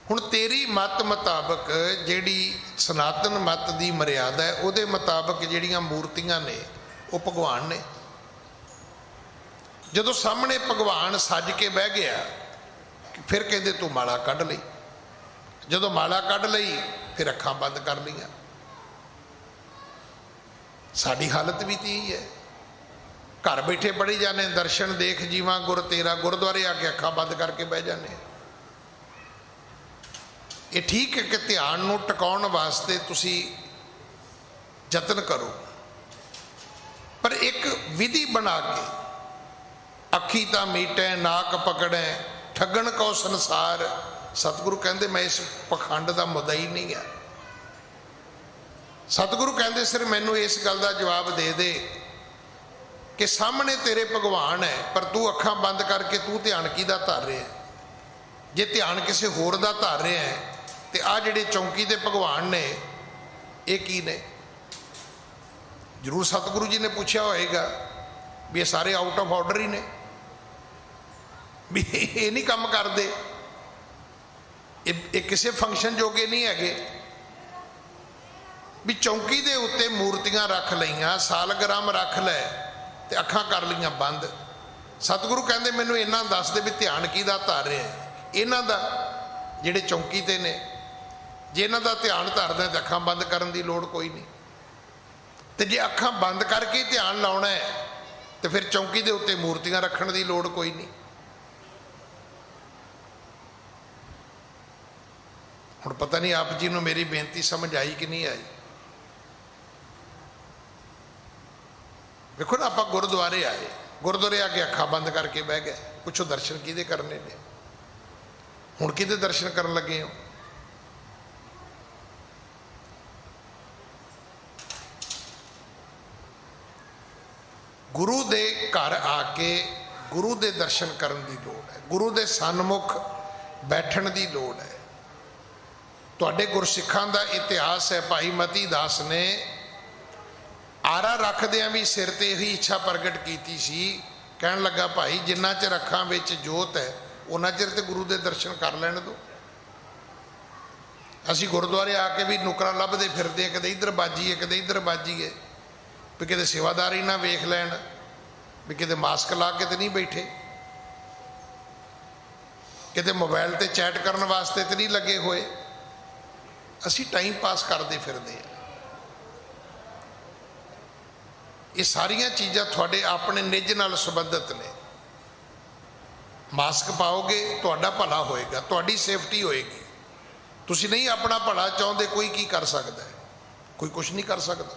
हुण तेरी मत मुताबक जिहड़ी सनातन मत की मर्यादा है उहदे मुताबक जिहड़ियां मूर्तियां ने वो भगवान ने। जदों सामने भगवान सज के बह गया फिर कहते तू माला कढ़ लई, जदों माला कढ़ लई फिर अखां बंद कर लिया। साडी हालत भी तो यही है, घर बैठे पढ़ी जाने दर्शन देख जीवा गुर तेरा, गुरुद्वारे आके अखां बंद करके बह जाने। ये ठीक है कि ध्यान नूं टिकाउण वास्ते तुसी यतन करो, पर एक विधि बना के अखी तां मीटै नाक पकड़ै ठगण को संसार। सतगुरु कहंदे मैं इस पखंड का मुद्दा ही नहीं है। सतगुरु कहंदे सिर्फ मैनू इस गल का जवाब दे दे कि सामने तेरे भगवान है पर तू अखां बंद करके तू ध्यान किहदा धर रहा है। जे ध्यान किसी होर दा धर रहा है तो आ जिहड़े चौंकी दे भगवान ने ये की ने। जरूर सतगुरु जी ने पूछा होएगा भी ये सारे आउट ऑफ ऑर्डर ही ने, भी ये नहीं काम करते, ये किसी फंक्शन जोगे नहीं है। भी चौंकी दे उत्ते मूर्तियां रख लईयां, सालग्राम रख लै ते अखां कर लियां बंद। सतगुरु कहंदे मैनू इन्ना दस दे भी ध्यान किहदा धर रहा है, इन्हां दा जिहड़े चौंकी ते ने। जे इन्हां दा ध्यान धरदा ते अखां बंद करन दी लोड़ कोई नहीं, ते जे अखां बंद करके ध्यान लाउणा है तो फिर चौंकी दे उत्ते मूर्तियां रखण दी लोड़ कोई नहीं। हुण पता नहीं आप जी नूं मेरी बेनती समझ आई कि नहीं आई। देखो ना आप गुरुद्वारे आए, गुरुद्वारे आके अखां बंद करके बह गए, पुछो दर्शन किहदे करने ने। हुण किहदे दर्शन करन लगे हो। गुरु दे घर आके गुरु दे दर्शन करन दी लोड़ है, गुरु दे सन्मुख बैठण दी लोड़ है। तुहाडे गुरसिखां दा इतिहास है, भाई मती दास ने आरा रखदियां भी सिर ते ही इच्छा प्रगट की सी। कहन लगा भाई जिन्ना चिर अखां विच जोत है उन्ना चिर ते गुरु दे दर्शन कर लैण दो। असी गुरुद्वारे आके भी नुकरां लभदे फिरदे, कदे इधर बाजीए कदे इधर बाजीए, भी किते सेवादारी ना वेख लैण, भी किते मास्क ला के तो नहीं बैठे, किते मोबाइल ते चैट करन वास्ते तो नहीं लगे हुए। असी टाइम पास करते फिरदे। ये सारिया चीज़ां थोड़े अपने निज नाल संबंधित ने। मास्क पाओगे तुहाडा भला होएगा, तुहाडी सेफ्टी होएगी। तुसी नहीं अपना भला चाहते, कोई की कर सकता है, कोई कुछ नहीं कर सकता।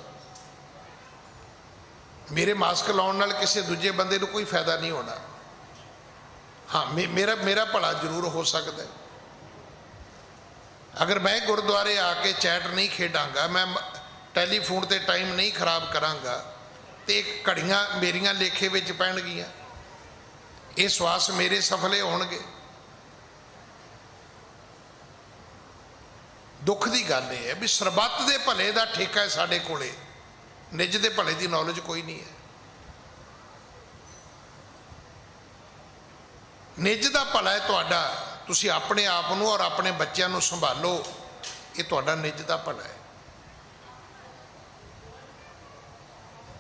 मेरे मास्क लाउण नाल किसी दूजे बंदे नूं कोई फायदा नहीं होना। हाँ मेरा मेरा भला जरूर हो सकता है। अगर मैं गुरुद्वारे आके चैट नहीं खेडांगा, मैं टैलीफोन ते टाइम नहीं खराब करांगा तो एक घड़ियां मेरियां लेखे विच पैणगियां, ये श्वास मेरे सफले होणगे। दुख की गल यह है भी सरबत के भले का ठेका है साडे कोले, निज के भले की नॉलेज कोई नहीं है। निज का भला है तुहाडा, तुसी अपने आप नूं और अपने बच्चों नूं संभालो, ये तुहाडा निज का भला है।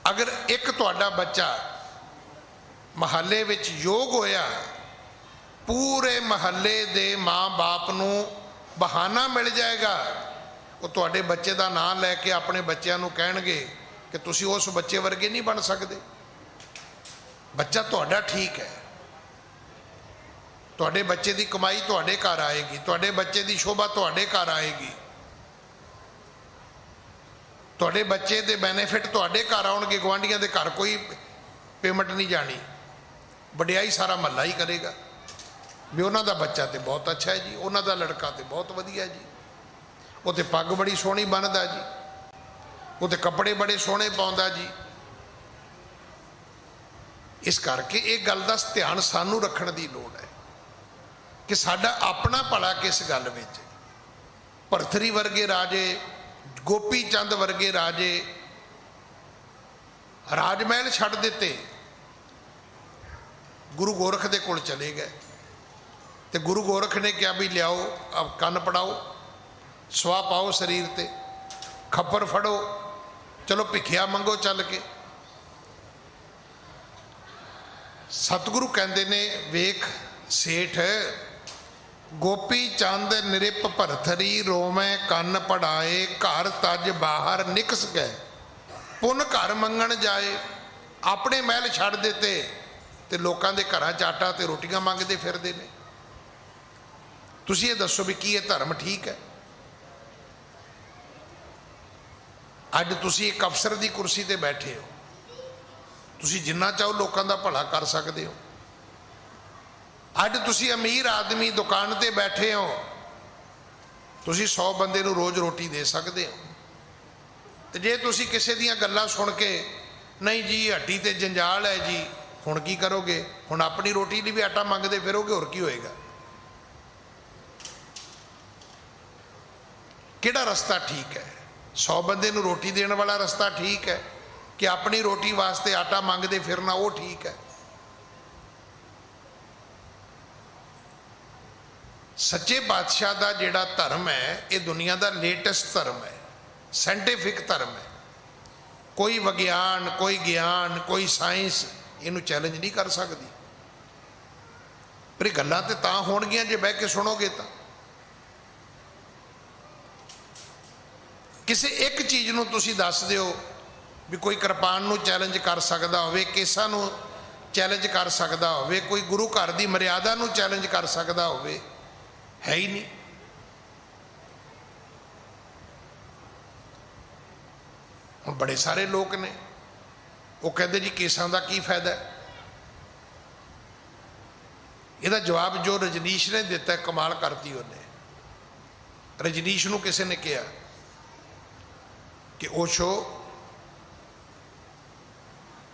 अगर एक तुहाडा बच्चा ਮਹੱਲੇ ਵਿੱਚ ਯੋਗ ਹੋਇਆ, ਪੂਰੇ ਮਹੱਲੇ ਦੇ ਮਾਂ-ਬਾਪ ਨੂੰ ਬਹਾਨਾ ਮਿਲ ਜਾਏਗਾ। ਉਹ ਤੁਹਾਡੇ ਬੱਚੇ ਦਾ ਨਾਂ ਲੈ ਕੇ ਆਪਣੇ ਬੱਚਿਆਂ ਨੂੰ ਕਹਿਣਗੇ ਕਿ ਤੁਸੀਂ ਉਸ ਬੱਚੇ ਵਰਗੇ ਨਹੀਂ ਬਣ ਸਕਦੇ। ਬੱਚਾ ਤੁਹਾਡਾ ਠੀਕ ਹੈ, ਤੁਹਾਡੇ ਬੱਚੇ ਦੀ ਕਮਾਈ ਤੁਹਾਡੇ ਘਰ ਆਏਗੀ, ਤੁਹਾਡੇ ਬੱਚੇ ਦੀ ਸ਼ੋਭਾ ਤੁਹਾਡੇ ਘਰ ਆਏਗੀ, ਤੁਹਾਡੇ ਬੱਚੇ ਦੇ ਬੈਨੀਫਿਟ ਤੁਹਾਡੇ ਘਰ ਆਉਣਗੇ। ਗੁਆਂਢੀਆਂ ਦੇ ਘਰ ਕੋਈ ਪੇਮੈਂਟ ਨਹੀਂ ਜਾਣੀ, ਵਡਿਆਈ ਸਾਰਾ ਮਹੱਲਾ ਹੀ ਕਰੇਗਾ ਵੀ ਉਹਨਾਂ ਦਾ ਬੱਚਾ ਤੇ ਬਹੁਤ ਅੱਛਾ ਹੈ ਜੀ, ਉਹਨਾਂ ਦਾ ਲੜਕਾ ਤੇ ਬਹੁਤ ਵਧੀਆ ਜੀ, ਉਹ ਤੇ ਪੱਗ ਬੜੀ ਸੋਹਣੀ ਬੰਨ੍ਹਦਾ ਜੀ, ਉਹ ਤੇ ਕੱਪੜੇ ਬੜੇ ਸੋਹਣੇ ਪਾਉਂਦਾ ਜੀ। ਇਸ ਕਰਕੇ ਇਹ ਗੱਲ ਦਾ ਧਿਆਨ ਸਾਨੂੰ ਰੱਖਣ ਦੀ ਲੋੜ ਹੈ ਕਿ ਸਾਡਾ ਆਪਣਾ ਭਲਾ ਕਿਸ ਗੱਲ ਵਿੱਚ। ਭਰਥਰੀ ਵਰਗੇ ਰਾਜੇ, ਗੋਪੀ ਚੰਦ ਵਰਗੇ ਰਾਜੇ ਰਾਜ ਮਹਿਲ ਛੱਡ ਦਿੱਤੇ, ਗੁਰੂ ਗੋਰਖ ਦੇ ਕੋਲ ਚਲੇ ਗਏ ਤੇ ਗੁਰੂ ਗੋਰਖ ਨੇ ਕਿਹਾ ਵੀ ਲਿਆਓ ਅਬ ਕੰਨ ਪੜਾਓ, ਸਵਾਹ ਪਾਓ ਸਰੀਰ ਤੇ, ਖੱਪਰ ਫੜੋ, ਚਲੋ ਭਿੱਖਿਆ ਮੰਗੋ ਚੱਲ ਕੇ। ਸਤਿਗੁਰੂ ਕਹਿੰਦੇ ਨੇ ਵੇਖ ਸੇਠ, ਗੋਪੀ ਚੰਦ ਨਿਰਿਪ ਭਰਥਰੀ ਰੋਵੇਂ ਕੰਨ ਪੜਾਏ, ਘਰ ਤਜ ਬਾਹਰ ਨਿਕਸ ਗਏ, ਪੁੰਨ ਘਰ ਮੰਗਣ ਜਾਏ। ਆਪਣੇ ਮਹਿਲ ਛੱਡ ਦਿੱਤੇ ਤੇ ਲੋਕਾਂ ਦੇ ਘਰਾਂ 'ਚ ਆਟਾ ਤੇ ਰੋਟੀਆਂ ਮੰਗਦੇ ਫਿਰਦੇ ਨੇ। ਤੁਸੀਂ ਇਹ ਦੱਸੋ ਵੀ ਕੀ ਇਹ ਧਰਮ ਠੀਕ ਹੈ? ਅੱਜ ਤੁਸੀਂ ਇੱਕ ਅਫਸਰ ਦੀ ਕੁਰਸੀ ਤੇ ਬੈਠੇ ਹੋ, ਤੁਸੀਂ ਜਿੰਨਾ ਚਾਹੋ ਲੋਕਾਂ ਦਾ ਭਲਾ ਕਰ ਸਕਦੇ ਹੋ। ਅੱਜ ਤੁਸੀਂ ਅਮੀਰ ਆਦਮੀ ਦੁਕਾਨ ਤੇ ਬੈਠੇ ਹੋ, ਤੁਸੀਂ 100 ਬੰਦੇ ਨੂੰ ਰੋਜ਼ ਰੋਟੀ ਦੇ ਸਕਦੇ ਹੋ। ਤੇ ਜੇ ਤੁਸੀਂ ਕਿਸੇ ਦੀਆਂ ਗੱਲਾਂ ਸੁਣ ਕੇ ਨਹੀਂ ਜੀ ਹੱਟੀ ਤੇ ਜੰਜਾਲ ਹੈ ਜੀ, ਹੁਣ ਕੀ ਕਰੋਗੇ? ਹੁਣ ਆਪਣੀ ਰੋਟੀ ਲਈ ਵੀ ਆਟਾ ਮੰਗਦੇ ਫਿਰੋਗੇ, ਹੋਰ ਕੀ ਹੋਏਗਾ? ਕਿਹੜਾ ਰਸਤਾ ਠੀਕ ਹੈ? 100 ਬੰਦੇ ਨੂੰ ਰੋਟੀ ਦੇਣ ਵਾਲਾ ਰਸਤਾ ਠੀਕ ਹੈ ਕਿ ਆਪਣੀ ਰੋਟੀ ਵਾਸਤੇ ਆਟਾ ਮੰਗਦੇ ਫਿਰਨਾ ਉਹ ਠੀਕ ਹੈ? ਸੱਚੇ ਪਾਤਸ਼ਾਹ ਦਾ ਜਿਹੜਾ ਧਰਮ ਹੈ ਇਹ ਦੁਨੀਆ ਦਾ ਲੇਟੈਸਟ ਧਰਮ ਹੈ, ਸਾਇੰਟੀਫਿਕ ਧਰਮ ਹੈ। ਕੋਈ ਵਿਗਿਆਨ, ਕੋਈ ਗਿਆਨ, ਕੋਈ ਸਾਇੰਸ ਇਹਨੂੰ ਚੈਲੰਜ ਨਹੀਂ ਕਰ ਸਕਦੀ। ਪਰ ਇਹ ਗੱਲਾਂ ਤੇ ਤਾਂ ਹੋਣਗੀਆਂ ਜੇ ਬਹਿ ਕੇ ਸੁਣੋਗੇ ਤਾਂ। ਕਿਸੇ ਇੱਕ ਚੀਜ਼ ਨੂੰ ਤੁਸੀਂ ਦੱਸ ਦਿਓ ਵੀ ਕੋਈ ਕਿਰਪਾਨ ਨੂੰ ਚੈਲੰਜ ਕਰ ਸਕਦਾ ਹੋਵੇ, ਕੇਸਾਂ ਨੂੰ ਚੈਲੰਜ ਕਰ ਸਕਦਾ ਹੋਵੇ, ਕੋਈ ਗੁਰੂ ਘਰ ਦੀ ਮਰਿਆਦਾ ਨੂੰ ਚੈਲੰਜ ਕਰ ਸਕਦਾ ਹੋਵੇ, ਹੈ ਹੀ ਨਹੀਂ। ਹੁਣ ਬੜੇ ਸਾਰੇ ਲੋਕ ਨੇ ਉਹ ਕਹਿੰਦੇ ਜੀ ਕੇਸਾਂ ਦਾ ਕੀ ਫਾਇਦਾ? ਇਹਦਾ ਜਵਾਬ ਜੋ ਰਜਨੀਸ਼ ਨੇ ਦਿੱਤਾ ਕਮਾਲ ਕਰਤੀ ਉਹਨੇ। ਰਜਨੀਸ਼ ਨੂੰ ਕਿਸੇ ਨੇ ਕਿਹਾ ਕਿ ਓਸ਼ੋ,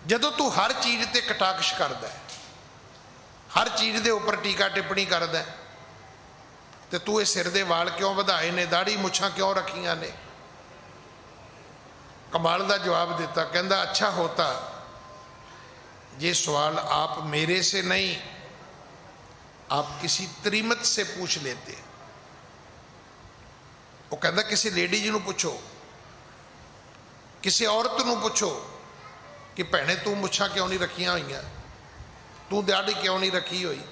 ਜਦੋਂ ਤੂੰ ਹਰ ਚੀਜ਼ ਤੇ ਕਟਾਕਸ਼ ਕਰਦਾ, ਹਰ ਚੀਜ਼ ਦੇ ਉੱਪਰ ਟੀਕਾ ਟਿੱਪਣੀ ਕਰਦਾ, ਤੇ ਤੂੰ ਇਹ ਸਿਰ ਦੇ ਵਾਲ ਕਿਉਂ ਵਧਾਏ ਨੇ, ਦਾੜੀ ਮੁੱਛਾਂ ਕਿਉਂ ਰੱਖੀਆਂ ਨੇ? कमाल का जवाब देता, कहता अच्छा होता ये सवाल आप मेरे से नहीं आप किसी त्रिमत से पूछ लेते। वो कहता किसी लेडीज नूं पूछो, किसी औरत नूं पूछो कि भैणे तू मुछां क्यों नहीं रखियां हुई, तू दाढ़ी क्यों नहीं रखी हुई?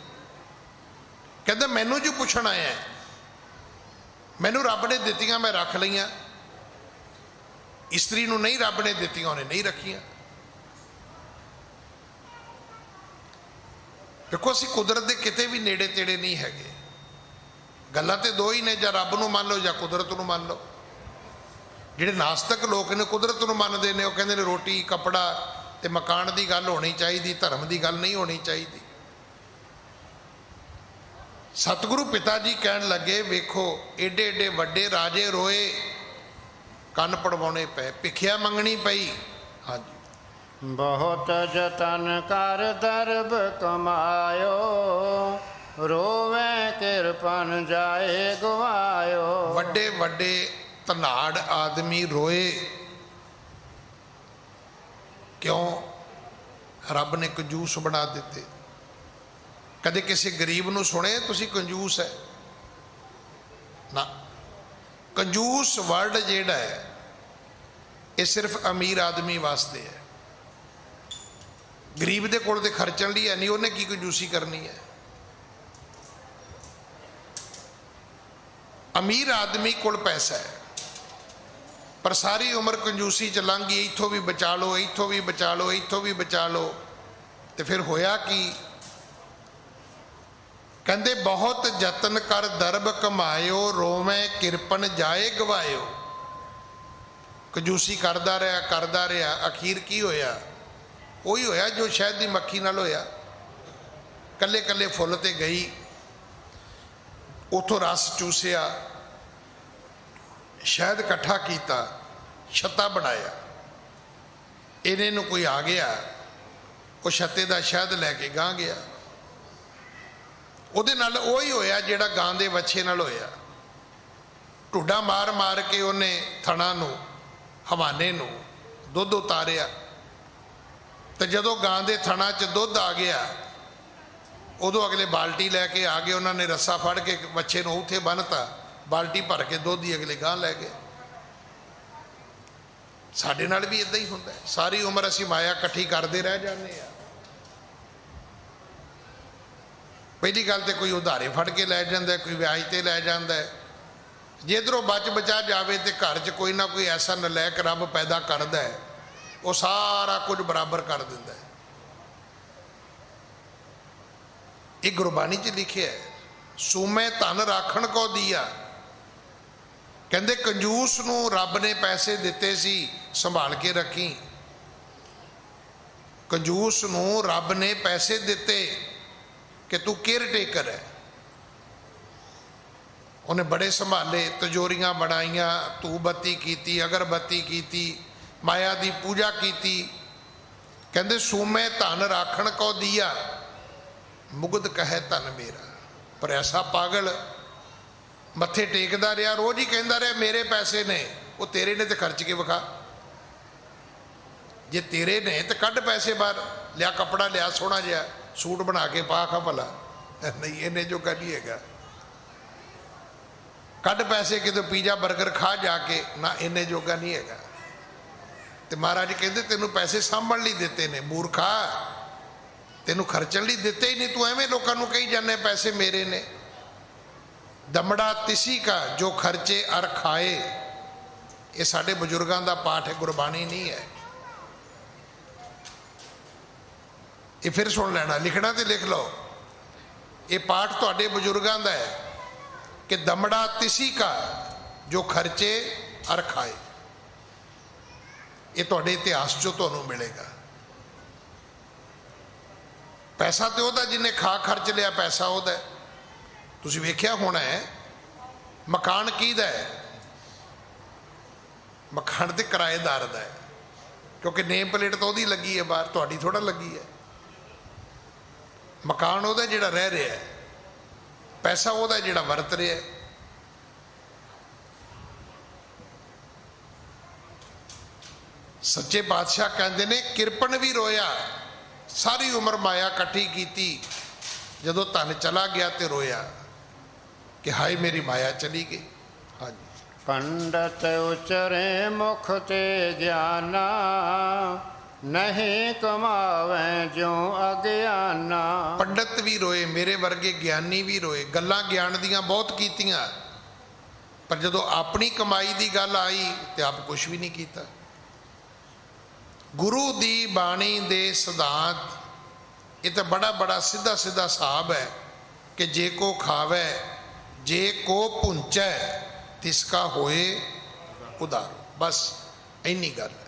कहता मैनू जो पुछण आया, मैनू रब ने दित्तियां मैं रख लईयां, इस्त्री नूं नहीं रब ने दित्तियां उन्हें नहीं रखियां। देखो असीं कुदरत दे किते भी नेड़े तेड़े नहीं हैगे। गल्लां ते दो ही ने, जां रब नूं मान लो जां कुदरत नूं मान लो। जिहड़े नास्तिक लोग ने कुदरत नूं मनदे ने, वो कहंदे ने रोटी कपड़ा ते मकान दी गल होनी चाहिए, धर्म दी गल नहीं होनी चाहिए। सतगुरु पिता जी कहन लगे वेखो एडे एडे वड्डे राजे रोए, ਕੰਨ ਪੜਵਾਉਣੇ ਪਏ, ਭਿੱਖਿਆ ਮੰਗਣੀ ਪਈ। ਹਾਂਜੀ, ਬਹੁਤ ਜਤਨ ਕਰ ਦਰਬ ਕਮਾਇਓ, ਰੋਵੇ ਕਿਰਪਨ ਜਾਏ ਗਵਾਇਓ। ਵੱਡੇ ਵੱਡੇ ਧਨਾੜ ਆਦਮੀ ਰੋਏ, ਕਿਉਂ? ਰੱਬ ਨੇ ਕੰਜੂਸ ਬਣਾ ਦਿੱਤੇ। ਕਦੇ ਕਿਸੇ ਗਰੀਬ ਨੂੰ ਸੁਣੇ ਤੁਸੀਂ ਕੰਜੂਸ ਹੈ? ਨਾ, ਕੰਜੂਸ ਵਰਡ ਜਿਹੜਾ ਹੈ ਇਹ ਸਿਰਫ ਅਮੀਰ ਆਦਮੀ ਵਾਸਤੇ ਹੈ। ਗਰੀਬ ਦੇ ਕੋਲ ਤੇ ਖਰਚਣ ਲਈ ਹੈ ਨਹੀਂ, ਉਹਨੇ ਕੀ ਕੰਜੂਸੀ ਕਰਨੀ ਹੈ। ਅਮੀਰ ਆਦਮੀ ਕੋਲ ਪੈਸਾ ਹੈ ਪਰ ਸਾਰੀ ਉਮਰ ਕੰਜੂਸੀ ਚ ਲੰਘ ਗਈ, ਇੱਥੋਂ ਵੀ ਬਚਾ ਲਓ, ਇੱਥੋਂ ਵੀ ਬਚਾ ਲਓ, ਇੱਥੋਂ ਵੀ ਬਚਾ ਲਓ, ਤੇ ਫਿਰ ਹੋਇਆ ਕੀ? ਕਹਿੰਦੇ ਬਹੁਤ ਯਤਨ ਕਰ ਦਰਬ ਕਮਾਇਓ, ਰੋਵੇਂ ਕਿਰਪਨ ਜਾਏ ਗਵਾਇਓ। ਕੰਜੂਸੀ ਕਰਦਾ ਰਿਹਾ, ਅਖੀਰ ਕੀ ਹੋਇਆ? ਉਹੀ ਹੋਇਆ ਜੋ ਸ਼ਹਿਦ ਦੀ ਮੱਖੀ ਨਾਲ ਹੋਇਆ। ਕੱਲੇ ਕੱਲੇ ਫੁੱਲ ਤੇ ਗਈ, ਉਥੋਂ ਰਸ ਚੂਸਿਆ, ਸ਼ਹਿਦ ਇਕੱਠਾ ਕੀਤਾ, ਛੱਤਾ ਬਣਾਇਆ। ਇਹਨੇ ਨੂੰ ਕੋਈ ਆ ਗਿਆ, ਉਹ ਛੱਤੇ ਦਾ ਸ਼ਹਿਦ ਲੈ ਕੇ ਗਾਂ ਗਿਆ। ਉਹਦੇ ਨਾਲ ਉਹੀ ਹੋਇਆ ਜਿਹੜਾ ਗਾਂ ਦੇ ਵੱਛੇ ਨਾਲ ਹੋਇਆ। ਢੁੱਡਾ ਮਾਰ ਮਾਰ ਕੇ ਉਹਨੇ ਥਣਾ ਨੂੰ, ਹਵਾਨੇ ਨੂੰ ਦੁੱਧ ਉਤਾਰਿਆ, ਤੇ ਜਦੋਂ ਗਾਂ ਦੇ ਥਣਾ 'ਚ ਦੁੱਧ ਆ ਗਿਆ ਉਦੋਂ ਅਗਲੇ ਬਾਲਟੀ ਲੈ ਕੇ ਆ ਗਏ। ਉਹਨਾਂ ਨੇ ਰੱਸਾ ਫੜ ਕੇ ਵੱਛੇ ਨੂੰ ਉੱਥੇ ਬੰਨ੍ਹਤਾ, ਬਾਲਟੀ ਭਰ ਕੇ ਦੁੱਧ ਹੀ ਅਗਲੇ ਗਾਂ ਲੈ ਗਏ। ਸਾਡੇ ਨਾਲ ਵੀ ਇਦਾਂ ਹੀ ਹੁੰਦਾ। ਸਾਰੀ ਉਮਰ ਅਸੀਂ ਮਾਇਆ ਇਕੱਠੀ ਕਰਦੇ ਰਹਿ ਜਾਂਦੇ ਆ। ਪਹਿਲੀ ਗੱਲ ਤੇ ਕੋਈ ਉਧਾਰੇ ਫੜ ਕੇ ਲੈ ਜਾਂਦਾ, ਕੋਈ ਵਿਆਜ ਤੇ ਲੈ ਜਾਂਦਾ। ਜੇ ਇੱਧਰੋਂ ਬਚ ਬਚਾ ਜਾਵੇ ਤੇ ਘਰ 'ਚ ਕੋਈ ਨਾ ਕੋਈ ਐਸਾ ਨਲਾਇਕ ਰੱਬ ਪੈਦਾ ਕਰਦਾ ਹੈ, ਉਹ ਸਾਰਾ ਕੁਝ ਬਰਾਬਰ ਕਰ ਦਿੰਦਾ ਹੈ। ਇਹ ਗੁਰਬਾਣੀ 'ਚ ਲਿਖਿਆ ਹੈ, ਸੂਮੇ ਧਨ ਰਾਖਣ ਕੋ ਦੀਆ। ਕਹਿੰਦੇ ਕੰਜੂਸ ਨੂੰ ਰੱਬ ਨੇ ਪੈਸੇ ਦਿੱਤੇ ਸੀ, ਸੰਭਾਲ ਕੇ ਰੱਖੀ। ਕੰਜੂਸ ਨੂੰ ਰੱਬ ਨੇ ਪੈਸੇ ਦਿੱਤੇ ਕਿ ਤੂੰ ਕੇਅਰ ਟੇਕਰ ਹੈ। ਉਹਨੇ ਬੜੇ ਸੰਭਾਲੇ, ਤਿਜੋਰੀਆਂ ਬਣਾਈਆਂ, ਧੂਪ ਬੱਤੀ ਕੀਤੀ, ਅਗਰਬੱਤੀ ਕੀਤੀ, ਮਾਇਆ ਦੀ ਪੂਜਾ ਕੀਤੀ। ਕਹਿੰਦੇ ਸੂਮੇ ਧਨ ਰਾਖਣ ਕੋ ਦੀਆ, ਮੁਗਧ ਕਹੇ ਧਨ ਮੇਰਾ। ਪਰ ਐਸਾ ਪਾਗਲ ਮੱਥੇ ਟੇਕਦਾ ਰਿਹਾ, ਰੋਜ਼ ਹੀ ਕਹਿੰਦਾ ਰਿਹਾ ਮੇਰੇ ਪੈਸੇ ਨੇ। ਉਹ ਤੇਰੇ ਨੇ ਤੇ ਖਰਚ ਕੇ ਵਿਖਾ। ਜੇ ਤੇਰੇ ਨੇ ਤੇ ਕੱਢ ਪੈਸੇ ਬਾਹਰ, ਲਿਆ ਕੱਪੜਾ ਲਿਆ ਸੋਹਣਾ ਜਿਹਾ, ਸੂਟ ਬਣਾ ਕੇ ਪਾ ਖਾ ਭਲਾ। ਨਹੀਂ, ਇਹਨੇ ਜੋਗਾ ਨਹੀਂ ਹੈਗਾ। ਕੱਢ ਪੈਸੇ ਕਿਤੇ ਪੀਜ਼ਾ ਬਰਗਰ ਖਾ ਜਾ ਕੇ, ਨਾ ਇਹਨੇ ਜੋਗਾ ਨਹੀਂ ਹੈਗਾ। ਤੇ ਮਹਾਰਾਜ ਕਹਿੰਦੇ ਤੈਨੂੰ ਪੈਸੇ ਸਾਂਭਣ ਲਈ ਦਿੱਤੇ ਨੇ ਮੂਰਖਾ, ਤੈਨੂੰ ਖਰਚਣ ਲਈ ਦਿੱਤੇ ਹੀ ਨਹੀਂ। ਤੂੰ ਐਵੇਂ ਲੋਕਾਂ ਨੂੰ ਕਹੀ ਜਾਂਦੇ ਪੈਸੇ ਮੇਰੇ ਨੇ। ਦਮੜਾ ਤਿਸੀ ਕਾ ਜੋ ਖਰਚੇ ਅਰ ਖਾਏ। ਇਹ ਸਾਡੇ ਬਜ਼ੁਰਗਾਂ ਦਾ ਪਾਠ ਹੈ, ਗੁਰਬਾਣੀ ਨਹੀਂ ਹੈ। ਇਹ ਫਿਰ ਸੁਣ ਲੈਣਾ, ਲਿਖਣਾ ਤੇ ਲਿਖ ਲਓ। ਇਹ ਪਾਠ ਤੁਹਾਡੇ ਬਜ਼ੁਰਗਾਂ ਦਾ ਹੈ ਕਿ ਦਮੜਾ ਤਿਸੀ ਕਾ ਜੋ ਖਰਚੇ ਅਰ ਖਾਏ। ਇਹ ਤੁਹਾਡੇ ਇਤਿਹਾਸ 'ਚੋਂ ਤੁਹਾਨੂੰ ਮਿਲੇਗਾ। ਪੈਸਾ ਤੇ ਉਹਦਾ ਜਿਹਨੇ ਖਾ ਖਰਚ ਲਿਆ, ਪੈਸਾ ਉਹਦਾ। ਤੁਸੀਂ ਵੇਖਿਆ ਹੋਣਾ ਹੈ, ਮਕਾਨ ਕਿਹਦਾ ਹੈ? ਮਕਾਨ ਤੇ ਕਿਰਾਏਦਾਰ ਦਾ ਹੈ, ਕਿਉਂਕਿ ਨੇਮ ਪਲੇਟ ਤਾਂ ਉਹਦੀ ਲੱਗੀ ਹੈ ਬਾਹਰ, ਤੁਹਾਡੀ ਥੋੜਾ ਲੱਗੀ ਹੈ। ਮਕਾਨ ਉਹਦਾ ਜਿਹੜਾ ਰਹਿ ਰਿਹਾ ਹੈ, ਪੈਸਾ ਉਹਦਾ ਜਿਹੜਾ ਵਰਤ ਰਿਹਾ ਹੈ। ਸੱਚੇ ਪਾਤਸ਼ਾਹ ਕਹਿੰਦੇ ਨੇ ਕਿਰਪਨ ਵੀ ਰੋਇਆ, ਸਾਰੀ ਉਮਰ ਮਾਇਆ ਇਕੱਠੀ ਕੀਤੀ, ਜਦੋਂ ਧਨ ਚਲਾ ਗਿਆ ਤੇ ਰੋਇਆ ਕਿ ਹਾਏ ਮੇਰੀ ਮਾਇਆ ਚਲੀ ਗਈ। ਹਾਂਜੀ। ਪੰਡਤ ਉਚਰੇ ਮੁਖ ਤੇ ਗਿਆਨਾ, ਨਹੀਂ ਕਮਾਵੇ ਜਿਉ ਅਗਿਆਨਾ। ਪੰਡਤ ਵੀ ਰੋਏ, ਮੇਰੇ ਵਰਗੇ ਗਿਆਨੀ ਵੀ ਰੋਏ। ਗੱਲਾਂ ਗਿਆਨ ਦੀਆਂ ਬਹੁਤ ਕੀਤੀਆਂ, ਪਰ ਜਦੋਂ ਆਪਣੀ ਕਮਾਈ ਦੀ ਗੱਲ ਆਈ ਤੇ ਆਪ ਕੁਛ ਵੀ ਨਹੀਂ ਕੀਤਾ। ਗੁਰੂ ਦੀ ਬਾਣੀ ਦੇ ਸਿਧਾਂਤ, ਇਹ ਤਾਂ ਬੜਾ ਬੜਾ ਸਿੱਧਾ ਸਿੱਧਾ ਹਿਸਾਬ ਹੈ ਕਿ ਜੇ ਕੋ ਖਾਵੇ ਜੇ ਕੋ ਪੁੰਚੈ ਤਿਸਕਾ ਹੋਏ ਉਧਾਰ। ਬਸ ਇੰਨੀ ਗੱਲ ਹੈ।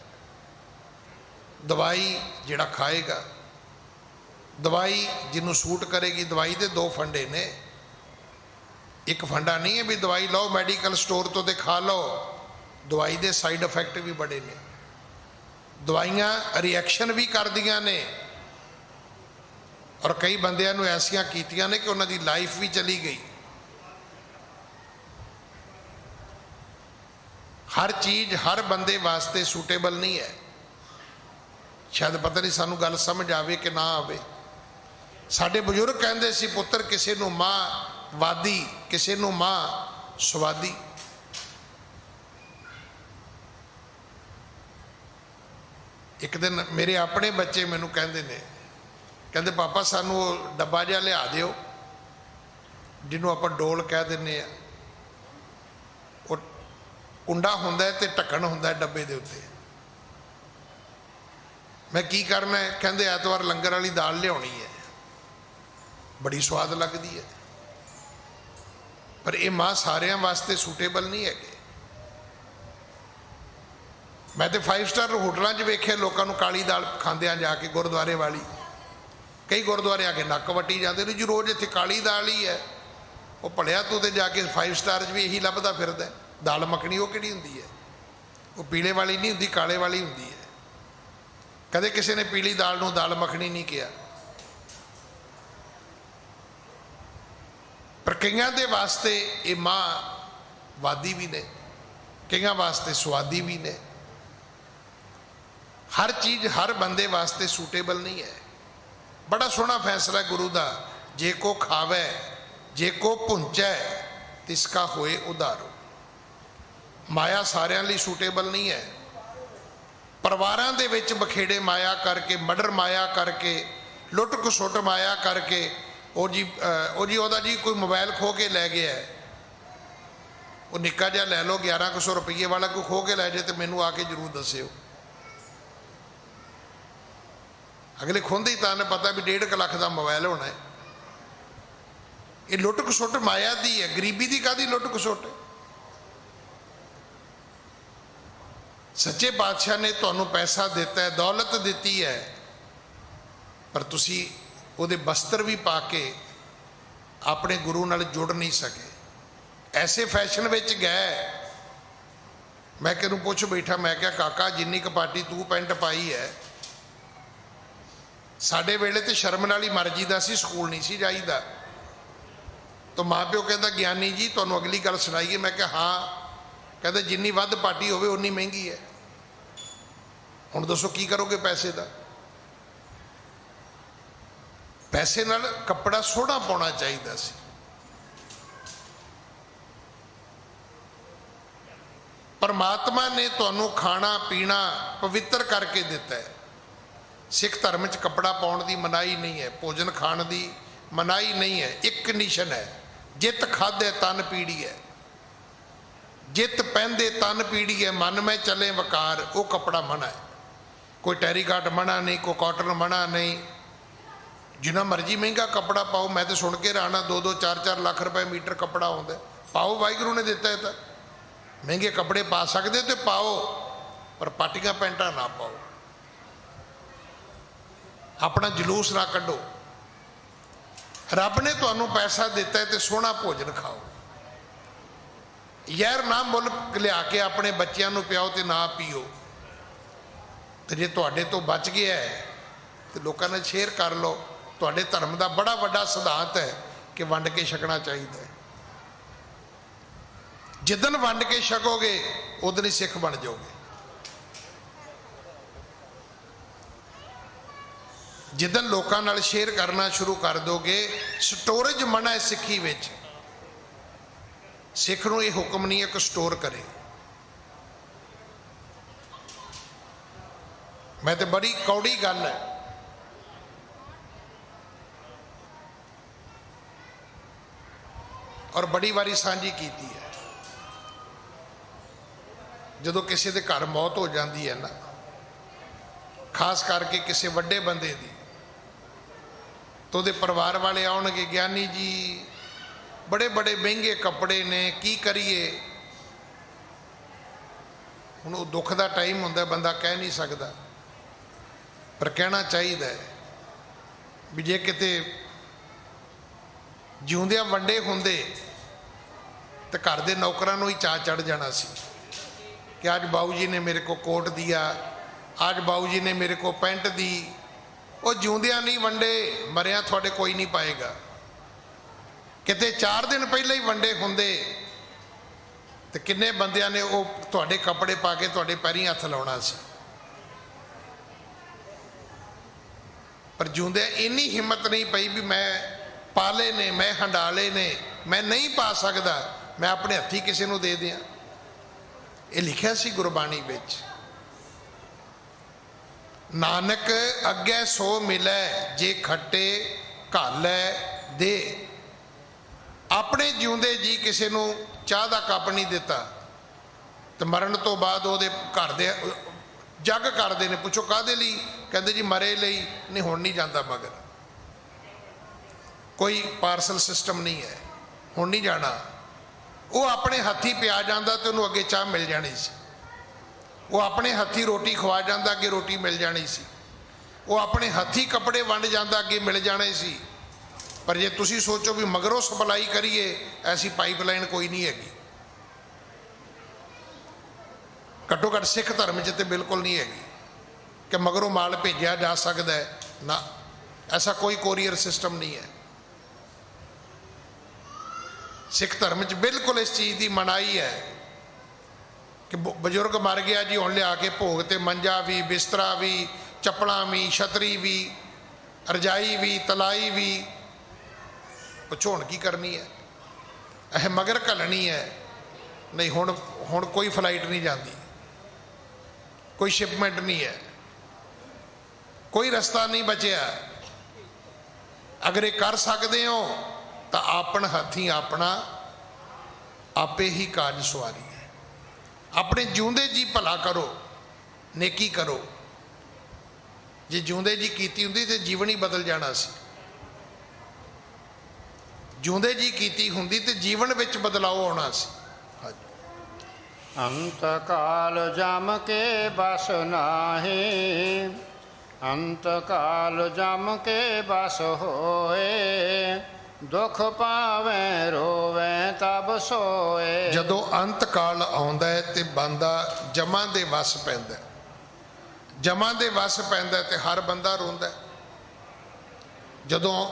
ਦਵਾਈ ਜਿਹੜਾ ਖਾਏਗਾ, ਦਵਾਈ ਜਿਹਨੂੰ ਸੂਟ ਕਰੇਗੀ, ਦਵਾਈ ਦੇ ਦੋ ਫੰਡੇ ਨੇ। ਇੱਕ ਫੰਡਾ ਨਹੀਂ ਹੈ ਵੀ ਦਵਾਈ ਲਓ ਮੈਡੀਕਲ ਸਟੋਰ ਤੋਂ ਤੇ ਖਾ ਲਓ। ਦਵਾਈ ਦੇ ਸਾਈਡ ਇਫੈਕਟ ਵੀ ਬੜੇ ਨੇ। ਦਵਾਈਆਂ ਰਿਐਕਸ਼ਨ ਵੀ ਕਰਦੀਆਂ ਨੇ, ਔਰ ਕਈ ਬੰਦਿਆਂ ਨੂੰ ਐਸੀਆਂ ਕੀਤੀਆਂ ਨੇ ਕਿ ਉਹਨਾਂ ਦੀ ਲਾਈਫ ਵੀ ਚਲੀ ਗਈ। ਹਰ ਚੀਜ਼ ਹਰ ਬੰਦੇ ਵਾਸਤੇ ਸੂਟੇਬਲ ਨਹੀਂ ਹੈ। ਸ਼ਾਇਦ ਪਤਾ ਨਹੀਂ ਸਾਨੂੰ ਗੱਲ ਸਮਝ ਆਵੇ ਕਿ ਨਾ ਆਵੇ। ਸਾਡੇ ਬਜ਼ੁਰਗ ਕਹਿੰਦੇ ਸੀ, ਪੁੱਤਰ ਕਿਸੇ ਨੂੰ ਮਾਂ ਵਾਦੀ, ਕਿਸੇ ਨੂੰ ਮਾਂ ਸਵਾਦੀ। ਇੱਕ ਦਿਨ ਮੇਰੇ ਆਪਣੇ ਬੱਚੇ ਮੈਨੂੰ ਕਹਿੰਦੇ ਨੇ, कहते पापा सानू वो डब्बा जिहा लिया दिओ जिन्हों आपां डोल कह दिंदे आ। वो कुंडा हुंदा है ते ढक्कन हुंदा है डब्बे दे उत्ते। मैं की करना है? कहते ऐतवार लंगर वाली दाल लियाउणी है, बड़ी स्वाद लगती है, पर ये मां सारियां वास्ते सूटेबल नहीं है। मैं तो 5 स्टार होटलों च वेख्या लोगों को काली दाल खांदे जाके गुरुद्वारे वाली। कई गुरुद्वारे आके नक वटी जाते ने जी रोज़ इत्थे काली दाल ही है। वो भलिया तू तो जाके 5 स्टार भी यही लभदा फिरदा है। दाल मखनी वो किहड़ी हुंदी है? वो पीले वाली नहीं हुंदी, काले वाली हुंदी है। कदे किसी ने पीली दाल नूं दाल मखनी नहीं किया। पर कईयां दे वास्ते ये मां वादी भी ने, कईयां वास्ते स्वादी भी ने। हर चीज़ हर बंदे वास्ते सूटेबल नहीं है। बड़ा सोहना फैसला है गुरु का, जे को खावे जे को भुंचै तिसका होए उधारो। माया सारियां लई सूटेबल नहीं है। परिवारां दे विच बखेड़े माया करके, मर्डर माया करके, लुट खसुट माया करके, ओ जी ओदा जी कोई मोबाइल खो के लै गया है, वो निक्का जिहा लै लो 1100 रुपये वाला कोई खो के लै जाए तो मैनू आके जरूर दस्सिओ। अगले खोंदे ही तां पता भी 1.5 लाख का मोबाइल होना है। ये लुट खसुट माया दी है। गरीबी दी कादी लुट खसुट? सच्चे बादशाह ने तुहानू पैसा दिता है, दौलत दी है, पर तुसी उहदे बस्तर भी पा के अपने गुरु नाल जुड़ नहीं सके। ऐसे फैशन विच गए। मैं किनू पुछ बैठा, मैं क्या काका जिन्नी कपाटी तू पेंट पाई है, साडे वेले तो शर्म नाल ही मर्जी दा सी, स्कूल नहीं सी जाईदा। तो माँ प्यो कहता ज्ञानी जी तुहानू अगली गल सुनाईए। मैं क्या हाँ? कहते जिन्नी वध पार्टी होवे उन्नी महंगी है। हुण दसो की करोगे पैसे का? पैसे नाल कपड़ा सोहना पाउणा चाहिदा सी। परमात्मा ने तुहानू खाना पीना पवित्र करके दिता है। सिख धर्म च कपड़ा पाउण दी मनाही नहीं है, भोजन खाण दी मनाही नहीं है। एक कंडीशन है, जित खादे तन पीड़ी है। जित पहनदे तन पीड़ी है, मन में चले वकार, वो कपड़ा मना है। कोई टैरीकाट मना नहीं, कोई कॉटन मना नहीं। जिन्ना मर्जी महंगा कपड़ा पाओ। मैं तो सुन के रहना 2-2 4-4 लाख रुपए मीटर कपड़ा आउंदा। पाओ, वाहिगुरू ने दिता है। तो महंगे कपड़े पा सकते तो पाओ, पर पाटियां पैंटा ना पाओ। अपना जलूस ना कढ़ो। रब ने तुहानू पैसा दिता है तो सोहना भोजन खाओ। यार ना मुल लिया के अपने बच्चों को पियाओ तो ना पीओ। तो जे तुहाडे तो बच गया है तो लोगों ने शेयर कर लो। तुहाडे धर्म का बड़ा वड्डा सिद्धांत है कि वंड के छकना चाहिए। जिदन वंड के छकोगे उदन ही सिख बन जाओगे। जिदन लोगों नाल शेयर करना शुरू कर दोगे, स्टोरेज मना है सिक्खी विच। सिख नूं ये हुक्म नहीं है कि स्टोर करे। मैं तो बड़ी कौड़ी गल है, और बड़ी बारी सांझी की है। जदों किसी के घर मौत हो जाती है ना, खास करके किसी वड्डे बंदे दी, तो उहदे परिवार वाले आउणगे, ज्ञानी जी बड़े बड़े महंगे कपड़े ने, की करिए। हुण वो दुख का टाइम हुंदा, बंदा कह नहीं सकता, पर कहना चाहिए भी जे किते जिउंदियां वंडे हुंदे तो घर के नौकरां नूं ही चा चढ़ जाना सी कि आज बाऊ जी ने मेरे को कोट दिया, आज बाऊ जी ने मेरे को पेंट दी। वो जिउंदियां नहीं वंडे, मरिया थोड़े कोई नहीं पाएगा। किते 4 दिन पहले ही वंडे हुंदे तो किन्ने बंदियां ने वो तुहाडे कपड़े पा के तुहाडे पैरीं हथ लाउणा सी। पर जिउंदे इन्नी हिम्मत नहीं पई भी मैं पाले ने, मैं हंडाले ने, मैं नहीं पा सकता, मैं अपने हथी किसी को दे दियां। ये लिखिया सी गुरबाणी विच। ਨਾਨਕ ਅੱਗੇ ਸੋ ਮਿਲੈ ਜੇ ਖੱਟੇ ਘਾਲੈ ਦੇ। ਆਪਣੇ ਜਿਉਂਦੇ ਜੀ ਕਿਸੇ ਨੂੰ ਚਾਹ ਦਾ ਕੱਪ ਨਹੀਂ ਦਿੱਤਾ ਤੇ ਮਰਨ ਤੋਂ ਬਾਅਦ ਉਹਦੇ ਘਰ ਦੇ ਜੱਗ ਕਰਦੇ ਨੇ, ਪੁੱਛੋ ਕਾਹਦੇ ਲਈ? ਕਹਿੰਦੇ ਜੀ ਮਰੇ ਲਈ। ਨਹੀਂ, ਹੁਣ ਨਹੀਂ ਜਾਂਦਾ ਮਗਰ, ਕੋਈ ਪਾਰਸਲ ਸਿਸਟਮ ਨਹੀਂ ਹੈ, ਹੁਣ ਨਹੀਂ ਜਾਣਾ। ਉਹ ਆਪਣੇ ਹੱਥੀ ਪਿਆ ਜਾਂਦਾ ਤੇ ਉਹਨੂੰ ਅੱਗੇ ਚਾਹ ਮਿਲ ਜਾਣੀ ਸੀ। ਉਹ ਆਪਣੇ ਹੱਥੀ ਰੋਟੀ ਖਵਾ ਜਾਂਦਾ, ਅੱਗੇ ਰੋਟੀ ਮਿਲ ਜਾਣੀ ਸੀ। ਉਹ ਆਪਣੇ ਹੱਥੀ ਕੱਪੜੇ ਵੰਡ ਜਾਂਦਾ, ਅੱਗੇ ਮਿਲ ਜਾਣੇ ਸੀ। ਪਰ ਜੇ ਤੁਸੀਂ ਸੋਚੋ ਵੀ ਮਗਰੋਂ ਸਪਲਾਈ ਕਰੀਏ, ਐਸੀ ਪਾਈਪਲਾਈਨ ਕੋਈ ਨਹੀਂ ਹੈਗੀ। ਘੱਟੋ ਘੱਟ ਸਿੱਖ ਧਰਮ 'ਚ ਤੇ ਬਿਲਕੁਲ ਨਹੀਂ ਹੈਗੀ ਕਿ ਮਗਰੋਂ ਮਾਲ ਭੇਜਿਆ ਜਾ ਸਕਦਾ ਹੈ। ਨਾ, ਐਸਾ ਕੋਈ ਕੋਰੀਅਰ ਸਿਸਟਮ ਨਹੀਂ ਹੈ। ਸਿੱਖ ਧਰਮ 'ਚ ਬਿਲਕੁਲ ਇਸ ਚੀਜ਼ ਦੀ ਮਨਾਹੀ ਹੈ ਕਿ ਬਜ਼ੁਰਗ ਮਰ ਗਿਆ ਜੀ, ਹੁਣ ਲਿਆ ਕੇ ਭੋਗ ਤੇ ਮੰਜਾ ਵੀ, ਬਿਸਤਰਾ ਵੀ, ਚੱਪਲਾਂ ਵੀ, ਛਤਰੀ ਵੀ, ਰਜਾਈ ਵੀ, ਤਲਾਈ ਵੀ, ਪੁੱਛੋ ਹੁਣ ਕੀ ਕਰਨੀ ਹੈ? ਇਹ ਮਗਰ ਘੱਲਣੀ ਹੈ। ਨਹੀਂ, ਹੁਣ ਕੋਈ ਫਲਾਈਟ ਨਹੀਂ ਜਾਂਦੀ, ਕੋਈ ਸ਼ਿਪਮੈਂਟ ਨਹੀਂ ਹੈ, ਕੋਈ ਰਸਤਾ ਨਹੀਂ ਬਚਿਆ। ਅਗਰ ਇਹ ਕਰ ਸਕਦੇ ਹੋ ਤਾਂ ਆਪਣ ਹੱਥੀਂ ਆਪਣਾ ਆਪੇ ਹੀ ਕਾਜ ਸਵਾਰੀ ਹੈ। ਆਪਣੇ ਜਿਉਂਦੇ ਜੀ ਭਲਾ ਕਰੋ, ਨੇਕੀ ਕਰੋ। ਜੇ ਜਿਉਂਦੇ ਜੀ ਕੀਤੀ ਹੁੰਦੀ ਤੇ ਜੀਵਨ ਹੀ ਬਦਲ ਜਾਣਾ ਸੀ। ਜਿਉਂਦੇ ਜੀ ਕੀਤੀ ਹੁੰਦੀ ਤੇ ਜੀਵਨ ਵਿੱਚ ਬਦਲਾਅ ਆਉਣਾ ਸੀ। ਅੰਤ ਕਾਲ ਜਮ ਕੇ ਬਸ ਨਾਹੀ, ਅੰਤ ਕਾਲ ਜਮ ਕੇ ਬਸ ਹੋਏ, ਦੁਖ ਪਾਵੇਂ ਰੋਵੇਂ ਤਬ ਸੋਏ। ਜਦੋਂ ਅੰਤ ਕਾਲ ਆਉਂਦਾ ਹੈ ਤੇ ਬੰਦਾ ਜਮਾਂ ਦੇ ਵਸ ਪੈਂਦਾ, ਜਮਾਂ ਦੇ ਵਸ ਪੈਂਦਾ ਤੇ ਹਰ ਬੰਦਾ ਰੋਂਦਾ। ਜਦੋਂ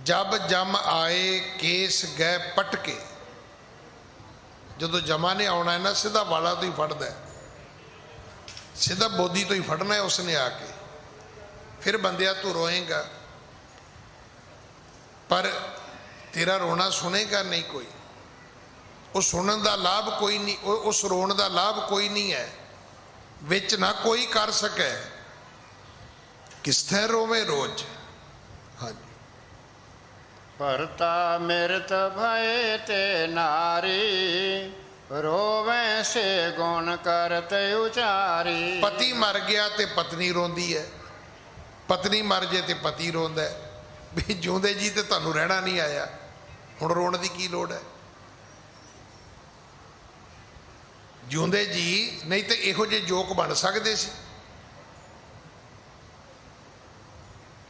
ਜਬ ਜਮ ਆਏ ਕੇਸ ਗਏ ਪਟਕੇ, ਜਦੋਂ ਜਮਾ ਨੇ ਆਉਣਾ ਹੈ ਨਾ, ਸਿੱਧਾ ਵਾਲਾ ਤੋਂ ਹੀ ਫੜਦਾ, ਸਿੱਧਾ ਬੋਦੀ ਤੋਂ ਹੀ ਫੜਨਾ ਹੈ ਉਸਨੇ ਆ ਕੇ। ਫਿਰ ਬੰਦਿਆ ਤੂੰ ਰੋਏਗਾ, ਪਰ ਤੇਰਾ ਰੋਣਾ ਸੁਣੇਗਾ ਨਹੀਂ ਕੋਈ। ਉਹ ਸੁਣਨ ਦਾ ਲਾਭ ਕੋਈ ਨਹੀਂ, ਉਸ ਰੋਣ ਦਾ ਲਾਭ ਕੋਈ ਨਹੀਂ ਹੈ, ਵਿੱਚ ਨਾ ਕੋਈ ਕਰ ਸਕੇ। ਕਿਸ ਤਰ੍ਹਾਂ ਰੋਵੇ ਰੋਜ਼। ਹਾਂਜੀ। ਭਰਤਾ ਮਿਰਤ ਭਏ ਤੇ ਨਾਰੀ, ਰੋਵੇਂ ਸੇ ਗੁਣ ਕਰਤ ਉਚਾਰੀ। ਪਤੀ ਮਰ ਗਿਆ ਤੇ ਪਤਨੀ ਰੋਂਦੀ ਹੈ, ਪਤਨੀ ਮਰ ਜੇ ਤੇ ਪਤੀ ਰੋਂਦਾ ਹੈ ਵੀ ਜਿਉਂਦੇ ਜੀ ਤੇ ਤੁਹਾਨੂੰ ਰਹਿਣਾ ਨਹੀਂ ਆਇਆ, ਹੁਣ ਰੋਣ ਦੀ ਕੀ ਲੋੜ ਹੈ? ਜਿਉਂਦੇ ਜੀ ਨਹੀਂ ਤੇ ਇਹੋ ਜਿਹੇ ਜੋਕ ਬਣ ਸਕਦੇ ਸੀ।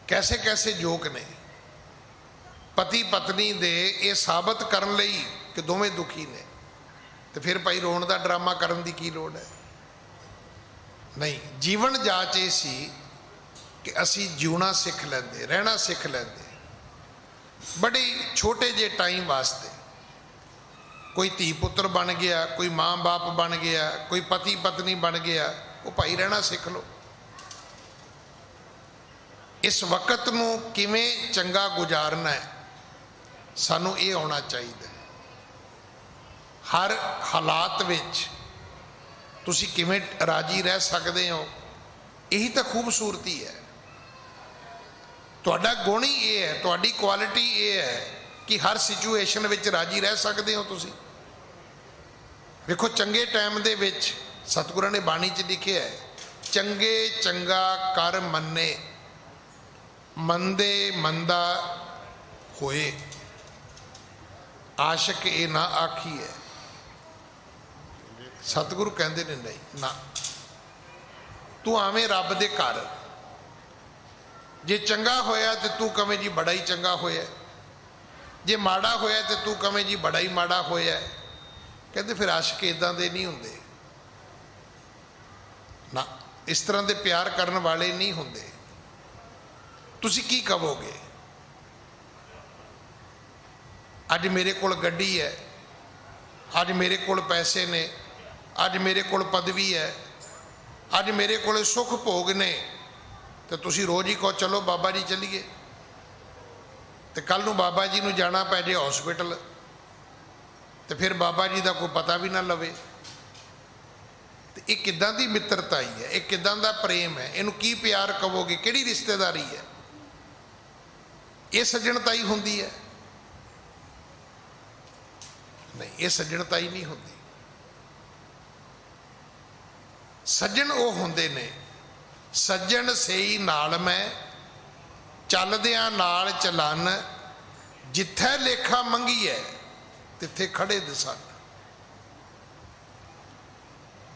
ਕੈਸੇ ਕੈਸੇ ਜੋਕ ਨੇ ਪਤੀ ਪਤਨੀ ਦੇ, ਇਹ ਸਾਬਤ ਕਰਨ ਲਈ ਕਿ ਦੋਵੇਂ ਦੁਖੀ ਨੇ। ਤੇ ਫਿਰ ਭਾਈ ਰੋਣ ਦਾ ਡਰਾਮਾ ਕਰਨ ਦੀ ਕੀ ਲੋੜ ਹੈ? ਨਹੀਂ, ਜੀਵਨ ਜਾਚ ਇਹ ਸੀ ਕਿ ਅਸੀਂ ਜਿਉਣਾ ਸਿੱਖ ਲੈਂਦੇ, ਰਹਿਣਾ ਸਿੱਖ ਲੈਂਦੇ। ਬੜੀ ਛੋਟੇ ਜਿਹੇ ਟਾਈਮ ਵਾਸਤੇ ਕੋਈ ਧੀ ਪੁੱਤਰ ਬਣ ਗਿਆ, ਕੋਈ ਮਾਂ ਬਾਪ ਬਣ ਗਿਆ, ਕੋਈ ਪਤੀ ਪਤਨੀ ਬਣ ਗਿਆ, ਉਹ ਭਾਈ ਰਹਿਣਾ ਸਿੱਖ ਲਓ। ਇਸ ਵਕਤ ਨੂੰ ਕਿਵੇਂ ਚੰਗਾ ਗੁਜ਼ਾਰਨਾ ਹੈ, ਸਾਨੂੰ ਇਹ ਆਉਣਾ ਚਾਹੀਦਾ। ਹਰ ਹਾਲਾਤ ਵਿੱਚ ਤੁਸੀਂ ਕਿਵੇਂ ਰਾਜੀ ਰਹਿ ਸਕਦੇ ਹੋ, ਇਹੀ ਤਾਂ ਖੂਬਸੂਰਤੀ ਹੈ। ਤੁਹਾਡਾ ਗੁਣ ਹੀ ਇਹ ਹੈ, ਤੁਹਾਡੀ ਕੁਆਲਿਟੀ ਇਹ ਹੈ ਕਿ ਹਰ ਸਿਚੁਏਸ਼ਨ ਵਿੱਚ ਰਾਜੀ ਰਹਿ ਸਕਦੇ ਹੋ ਤੁਸੀਂ। ਵੇਖੋ, ਚੰਗੇ ਟਾਈਮ ਦੇ ਵਿੱਚ ਸਤਿਗੁਰਾਂ ਨੇ ਬਾਣੀ 'ਚ ਲਿਖਿਆ ਹੈ, ਚੰਗੇ ਚੰਗਾ ਕਰ ਮੰਨੇ, ਮੰਦੇ ਮੰਦਾ ਹੋਏ, ਆਸ਼ਕ ਇਹ ਨਾ ਆਖੀਏ। ਸਤਿਗੁਰੂ ਕਹਿੰਦੇ ਨੇ ਨਹੀਂ ਨਾ, ਤੂੰ ਆਵੇਂ ਰੱਬ ਦੇ ਘਰ, ਜੇ ਚੰਗਾ ਹੋਇਆ ਤੇ ਤੂੰ ਕਵੇਂ ਜੀ ਬੜਾ ਹੀ ਚੰਗਾ ਹੋਇਆ, ਜੇ ਮਾੜਾ ਹੋਇਆ ਤੇ ਤੂੰ ਕਵੇਂ ਜੀ ਬੜਾ ਹੀ ਮਾੜਾ ਹੋਇਆ। ਕਹਿੰਦੇ ਫਿਰ ਆਸ਼ਕ ਇਦਾਂ ਦੇ ਨਹੀਂ ਹੁੰਦੇ ਨਾ, ਇਸ ਤਰ੍ਹਾਂ ਦੇ ਪਿਆਰ ਕਰਨ ਵਾਲੇ ਨਹੀਂ ਹੁੰਦੇ। ਤੁਸੀਂ ਕੀ ਕਹੋਗੇ? ਅੱਜ ਮੇਰੇ ਕੋਲ ਗੱਡੀ ਹੈ, ਅੱਜ ਮੇਰੇ ਕੋਲ ਪੈਸੇ ਨੇ, ਅੱਜ ਮੇਰੇ ਕੋਲ ਪਦਵੀ ਹੈ, ਅੱਜ ਮੇਰੇ ਕੋਲ ਸੁੱਖ ਭੋਗ ਨੇ, ਤੇ ਤੁਸੀਂ ਰੋਜ਼ ਹੀ ਕਹੋ ਚਲੋ ਬਾਬਾ ਜੀ ਚੱਲੀਏ, ਤੇ ਕੱਲ ਨੂੰ ਬਾਬਾ ਜੀ ਨੂੰ ਜਾਣਾ ਪੈ ਜੇ ਹਸਪੀਟਲ, ਤੇ ਫਿਰ ਬਾਬਾ ਜੀ ਦਾ ਕੋਈ ਪਤਾ ਵੀ ਨਾ ਲਵੇ, ਤੇ ਇਹ ਕਿੱਦਾਂ ਦੀ ਮਿੱਤਰਤਾਈ ਹੈ, ਇਹ ਕਿੱਦਾਂ ਦਾ ਪ੍ਰੇਮ ਹੈ, ਇਹਨੂੰ ਕੀ ਪਿਆਰ ਕਹੋਗੇ, ਕਿਹੜੀ ਰਿਸ਼ਤੇਦਾਰੀ ਹੈ? ਇਹ ਸੱਜਣਤਾਈ ਹੁੰਦੀ ਹੈ? ਨਹੀਂ, ਇਹ ਸੱਜਣਤਾਈ ਨਹੀਂ ਹੁੰਦੀ। ਸੱਜਣ ਉਹ ਹੁੰਦੇ ਨੇ, ਸੱਜਣ ਸਈ ਨਾਲ ਮੈਂ ਚੱਲਦਿਆਂ ਨਾਲ ਚਲਨ, ਜਿੱਥੇ ਲੇਖਾ ਮੰਗੀ ਹੈ ਤਿੱਥੇ ਖੜੇ ਦਿਸਣ।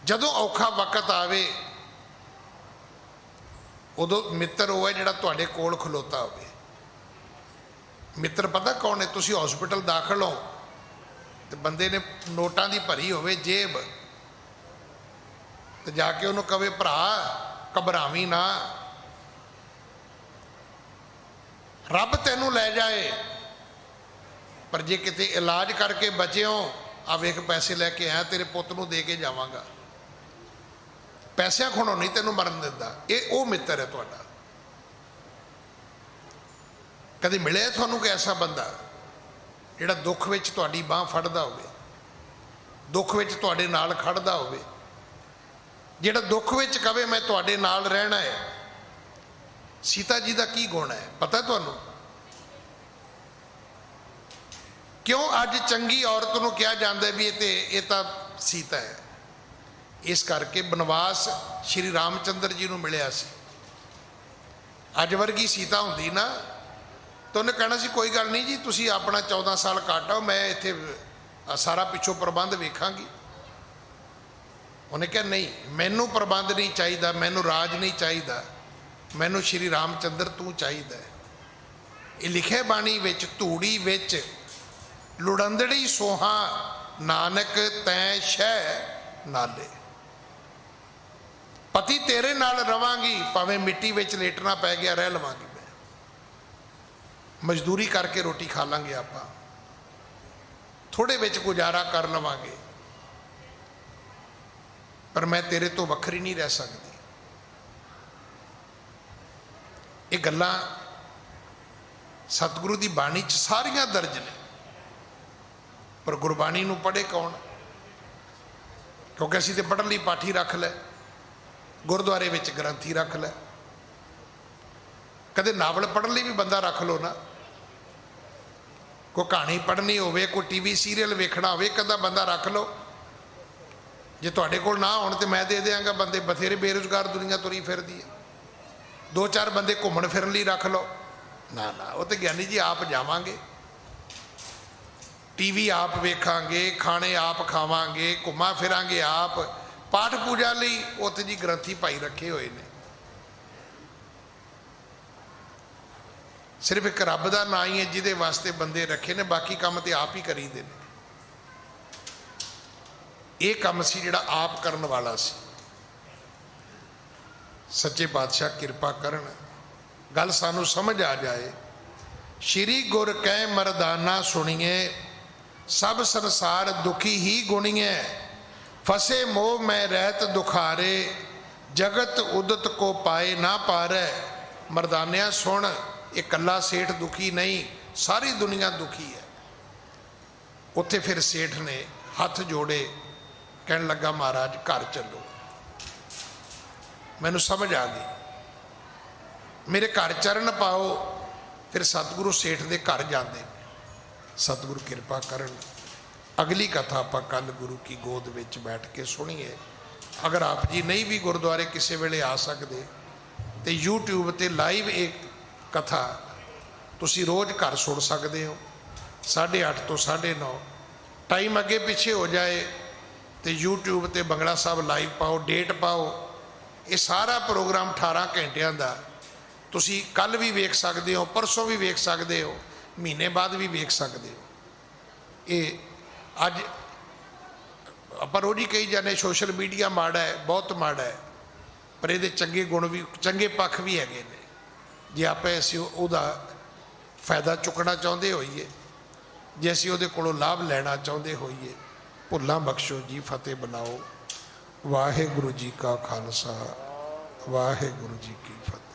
ਜਦੋਂ ਔਖਾ ਵਕਤ ਆਵੇ ਉਦੋਂ ਮਿੱਤਰ ਉਹ ਹੈ ਜਿਹੜਾ ਤੁਹਾਡੇ ਕੋਲ ਖਲੋਤਾ ਹੋਵੇ। ਮਿੱਤਰ ਪਤਾ ਕੌਣ ਹੈ? ਤੁਸੀਂ ਹਸਪੀਟਲ ਦਾਖਲ ਹੋ ਤੇ ਬੰਦੇ ਨੇ ਨੋਟਾਂ ਦੀ ਭਰੀ ਹੋਵੇ ਜੇਬ, ਤੇ ਜਾ ਕੇ ਉਹਨੂੰ ਕਵੇ ਭਰਾ ਘਬਰਾਵੀਂ ਨਾ, ਰੱਬ ਤੈਨੂੰ ਲੈ ਜਾਏ, ਪਰ ਜੇ ਕਿਤੇ ਇਲਾਜ ਕਰਕੇ ਬਚਿਓ, ਆ ਵੇਖ ਪੈਸੇ ਲੈ ਕੇ ਆਇਆ, ਤੇਰੇ ਪੁੱਤ ਨੂੰ ਦੇ ਕੇ ਜਾਵਾਂਗਾ, ਪੈਸਿਆਂ ਖੁਣੋਂ ਨਹੀਂ ਤੈਨੂੰ ਮਰਨ ਦਿੰਦਾ। ਇਹ ਉਹ ਮਿੱਤਰ ਹੈ ਤੁਹਾਡਾ। ਕਦੇ ਮਿਲਿਆ ਤੁਹਾਨੂੰ ਕੋਈ ਐਸਾ ਬੰਦਾ ਜਿਹੜਾ ਦੁੱਖ ਵਿੱਚ ਤੁਹਾਡੀ ਬਾਂਹ ਫੜਦਾ ਹੋਵੇ, ਦੁੱਖ ਵਿੱਚ ਤੁਹਾਡੇ ਨਾਲ ਖੜਦਾ ਹੋਵੇ, ਜਿਹੜਾ ਦੁੱਖ ਵਿੱਚ ਕਵੇ ਮੈਂ ਤੁਹਾਡੇ ਨਾਲ ਰਹਿਣਾ ਹੈ? ਸੀਤਾ ਜੀ ਦਾ ਕੀ ਗੁਣ ਹੈ ਪਤਾ ਤੁਹਾਨੂੰ? ਕਿਉਂ ਅੱਜ ਚੰਗੀ ਔਰਤ ਨੂੰ ਕਿਹਾ ਜਾਂਦਾ ਵੀ ਇਹ ਤਾਂ ਸੀਤਾ ਹੈ? ਇਸ ਕਰਕੇ ਬਨਵਾਸ ਸ਼੍ਰੀ ਰਾਮਚੰਦਰ ਜੀ ਨੂੰ ਮਿਲਿਆ ਸੀ। ਅੱਜ ਵਰਗੀ ਸੀਤਾ ਹੁੰਦੀ ਨਾ ਤਾਂ ਉਹਨੇ ਕਹਿਣਾ ਸੀ ਕੋਈ ਗੱਲ ਨਹੀਂ ਜੀ, ਤੁਸੀਂ ਆਪਣਾ 14 ਸਾਲ ਕੱਟ ਆਓ, ਮੈਂ ਇੱਥੇ ਸਾਰਾ ਪਿੱਛੋਂ ਪ੍ਰਬੰਧ ਵੇਖਾਂਗੀ। ਉਹਨੇ ਕਿਹਾ ਨਹੀਂ, ਮੈਨੂੰ ਪ੍ਰਬੰਧ ਨਹੀਂ ਚਾਹੀਦਾ, ਮੈਨੂੰ ਰਾਜ ਨਹੀਂ ਚਾਹੀਦਾ, ਮੈਨੂੰ ਸ਼੍ਰੀ ਰਾਮਚੰਦਰ ਤੂੰ ਚਾਹੀਦਾ। ਇਹ ਲਿਖੇ ਬਾਣੀ ਵਿੱਚ, ਧੂੜੀ ਵਿੱਚ ਲੁੜੰਦੜੀ ਸੋਹਾ ਨਾਨਕ ਤੈਂ ਸ਼ਹਿ ਨਾਲੇ। ਪਤੀ ਤੇਰੇ ਨਾਲ ਰਵਾਂਗੀ, ਭਾਵੇਂ ਮਿੱਟੀ ਵਿੱਚ ਲੇਟਣਾ ਪੈ ਗਿਆ ਰਹਿ ਲਵਾਂਗੀ, ਮੈਂ ਮਜ਼ਦੂਰੀ ਕਰਕੇ ਰੋਟੀ ਖਾ ਲਾਂਗੇ, ਆਪਾਂ ਥੋੜੇ ਵਿੱਚ ਗੁਜ਼ਾਰਾ ਕਰ ਲਵਾਂਗੇ, ਪਰ ਮੈਂ ਤੇਰੇ ਤੋਂ ਵੱਖਰੀ ਨਹੀਂ ਰਹਿ ਸਕਦੀ। ਇਹ ਗੱਲਾਂ ਸਤਿਗੁਰੂ ਦੀ ਬਾਣੀ 'ਚ ਸਾਰੀਆਂ ਦਰਜ ਨੇ, ਪਰ ਗੁਰਬਾਣੀ ਨੂੰ ਪੜ੍ਹੇ ਕੌਣ? ਕਿਉਂਕਿ ਅਸੀਂ ਤੇ ਪੜ੍ਹਨ ਲਈ ਪਾਠੀ ਰੱਖ ਲੈ, ਗੁਰਦੁਆਰੇ ਵਿੱਚ ਗ੍ਰੰਥੀ ਰੱਖ ਲੈ, ਕਦੇ ਨਾਵਲ ਪੜ੍ਹਨ ਲਈ ਵੀ ਬੰਦਾ ਰੱਖ ਲਓ ਨਾ, ਕੋਈ ਕਹਾਣੀ ਪੜ੍ਹਨੀ ਹੋਵੇ, ਕੋਈ ਟੀਵੀ ਸੀਰੀਅਲ ਵੇਖਣਾ ਹੋਵੇ, ਕਦਾ ਬੰਦਾ ਰੱਖ ਲਓ। ਜੇ ਤੁਹਾਡੇ ਕੋਲ ਨਾ ਹੋਣ ਤੇ ਮੈਂ ਦੇ ਦਿਆਂਗਾ, ਬੰਦੇ ਬਥੇਰੇ ਬੇਰੁਜ਼ਗਾਰ ਦੁਨੀਆ ਤੁਰੀ ਫਿਰਦੀ ਹੈ, 2-4 ਬੰਦੇ ਘੁੰਮਣ ਫਿਰਨ ਲਈ ਰੱਖ ਲਓ। ਨਾ ਨਾ, ਉਹ ਤੇ ਗਿਆਨੀ ਜੀ ਆਪ ਜਾਵਾਂਗੇ, ਟੀਵੀ ਆਪ ਵੇਖਾਂਗੇ, ਖਾਣੇ ਆਪ ਖਾਵਾਂਗੇ, ਘੁੰਮਾ ਫਿਰਾਂਗੇ ਆਪ, ਪਾਠ ਪੂਜਾ ਲਈ ਉੱਥੇ ਜੀ ਗ੍ਰੰਥੀ ਭਾਈ ਰੱਖੇ ਹੋਏ ਨੇ। ਸਿਰਫ ਇੱਕ ਰੱਬ ਦਾ ਨਾਂ ਹੀ ਹੈ ਜਿਹਦੇ ਵਾਸਤੇ ਬੰਦੇ ਰੱਖੇ ਨੇ, ਬਾਕੀ ਕੰਮ ਤੇ ਆਪ ਹੀ ਕਰੀਦੇ ਨੇ। ਇਹ ਕੰਮ ਸੀ ਜਿਹੜਾ ਆਪ ਕਰਨ ਵਾਲਾ ਸੀ। ਸੱਚੇ ਪਾਤਸ਼ਾਹ ਕਿਰਪਾ ਕਰਨ, ਗੱਲ ਸਾਨੂੰ ਸਮਝ ਆ ਜਾਏ। ਸ਼੍ਰੀ ਗੁਰ ਕਹਿ ਮਰਦਾਨਾ ਸੁਣੀਏ, ਸਭ ਸੰਸਾਰ ਦੁਖੀ ਹੀ ਗੁਣੀਏ, ਫਸੇ ਮੋਹ ਮੈਂ ਰਹਿਤ ਦੁਖਾਰੇ, ਜਗਤ ਉਦਤ ਕੋ ਪਾਏ ਨਾ ਪਾਰੈ। ਮਰਦਾਨਿਆਂ ਸੁਣ, ਇਹ ਇਕੱਲਾ ਸੇਠ ਦੁਖੀ ਨਹੀਂ, ਸਾਰੀ ਦੁਨੀਆ ਦੁਖੀ ਹੈ। ਉੱਥੇ ਫਿਰ ਸੇਠ ਨੇ ਹੱਥ ਜੋੜੇ, ਕਹਿਣ ਲੱਗਾ ਮਹਾਰਾਜ ਘਰ ਚੱਲੋ, ਮੈਨੂੰ ਸਮਝ ਆ ਗਈ, ਮੇਰੇ ਘਰ ਚਰਨ ਪਾਓ। ਫਿਰ ਸਤਿਗੁਰੂ ਸੇਠ ਦੇ ਘਰ ਜਾਂਦੇ ਨੇ। ਸਤਿਗੁਰੂ ਕਿਰਪਾ ਕਰਨ, ਅਗਲੀ ਕਥਾ ਆਪਾਂ ਕੱਲ ਗੁਰੂ ਕੀ ਗੋਦ ਵਿੱਚ ਬੈਠ ਕੇ ਸੁਣੀਏ। ਅਗਰ ਆਪ ਜੀ ਨਹੀਂ ਵੀ ਗੁਰਦੁਆਰੇ ਕਿਸੇ ਵੇਲੇ ਆ ਸਕਦੇ ਤੇ YouTube ਤੇ ਲਾਈਵ ਇਹ ਕਥਾ ਤੁਸੀਂ ਰੋਜ਼ ਘਰ ਸੁਣ ਸਕਦੇ ਹੋ, 8:30 ਤੋਂ 9:30। ਟਾਈਮ ਅੱਗੇ ਪਿੱਛੇ ਹੋ ਜਾਏ ਤੇ YouTube ਤੇ ਬੰਗਲਾ ਸਾਹਿਬ ਲਾਈਵ ਪਾਓ, ਡੇਟ ਪਾਓ। ਇਹ ਸਾਰਾ ਪ੍ਰੋਗਰਾਮ 18 ਘੰਟਿਆਂ ਦਾ ਤੁਸੀਂ ਕੱਲ ਵੀ ਵੇਖ ਸਕਦੇ ਹੋ, ਪਰਸੋਂ ਵੀ ਵੇਖ ਸਕਦੇ ਹੋ, ਮਹੀਨੇ ਬਾਅਦ ਵੀ ਵੇਖ ਸਕਦੇ ਹੋ। ਇਹ ਅੱਜ ਆਪਾਂ ਰੋਜ਼ ਹੀ ਕਹੀ ਜਾਂਦੇ ਸੋਸ਼ਲ ਮੀਡੀਆ ਮਾੜਾ ਹੈ, ਬਹੁਤ ਮਾੜਾ ਹੈ, ਪਰ ਇਹਦੇ ਚੰਗੇ ਗੁਣ ਵੀ, ਚੰਗੇ ਪੱਖ ਵੀ ਹੈਗੇ ਨੇ। ਜੇ ਆਪਾਂ ਅਸੀਂ ਉਹਦਾ ਫਾਇਦਾ ਚੁੱਕਣਾ ਚਾਹੁੰਦੇ ਹੋਈਏ, ਜੇ ਅਸੀਂ ਉਹਦੇ ਕੋਲੋਂ ਲਾਭ ਲੈਣਾ ਚਾਹੁੰਦੇ ਹੋਈਏ, ਭੁੱਲਾਂ ਬਖਸ਼ੋ ਜੀ, ਫਤਿਹ ਬਣਾਓ। ਵਾਹਿਗੁਰੂ ਜੀ ਕਾ ਖਾਲਸਾ, ਵਾਹਿਗੁਰੂ ਜੀ ਕੀ ਫਤਿਹ।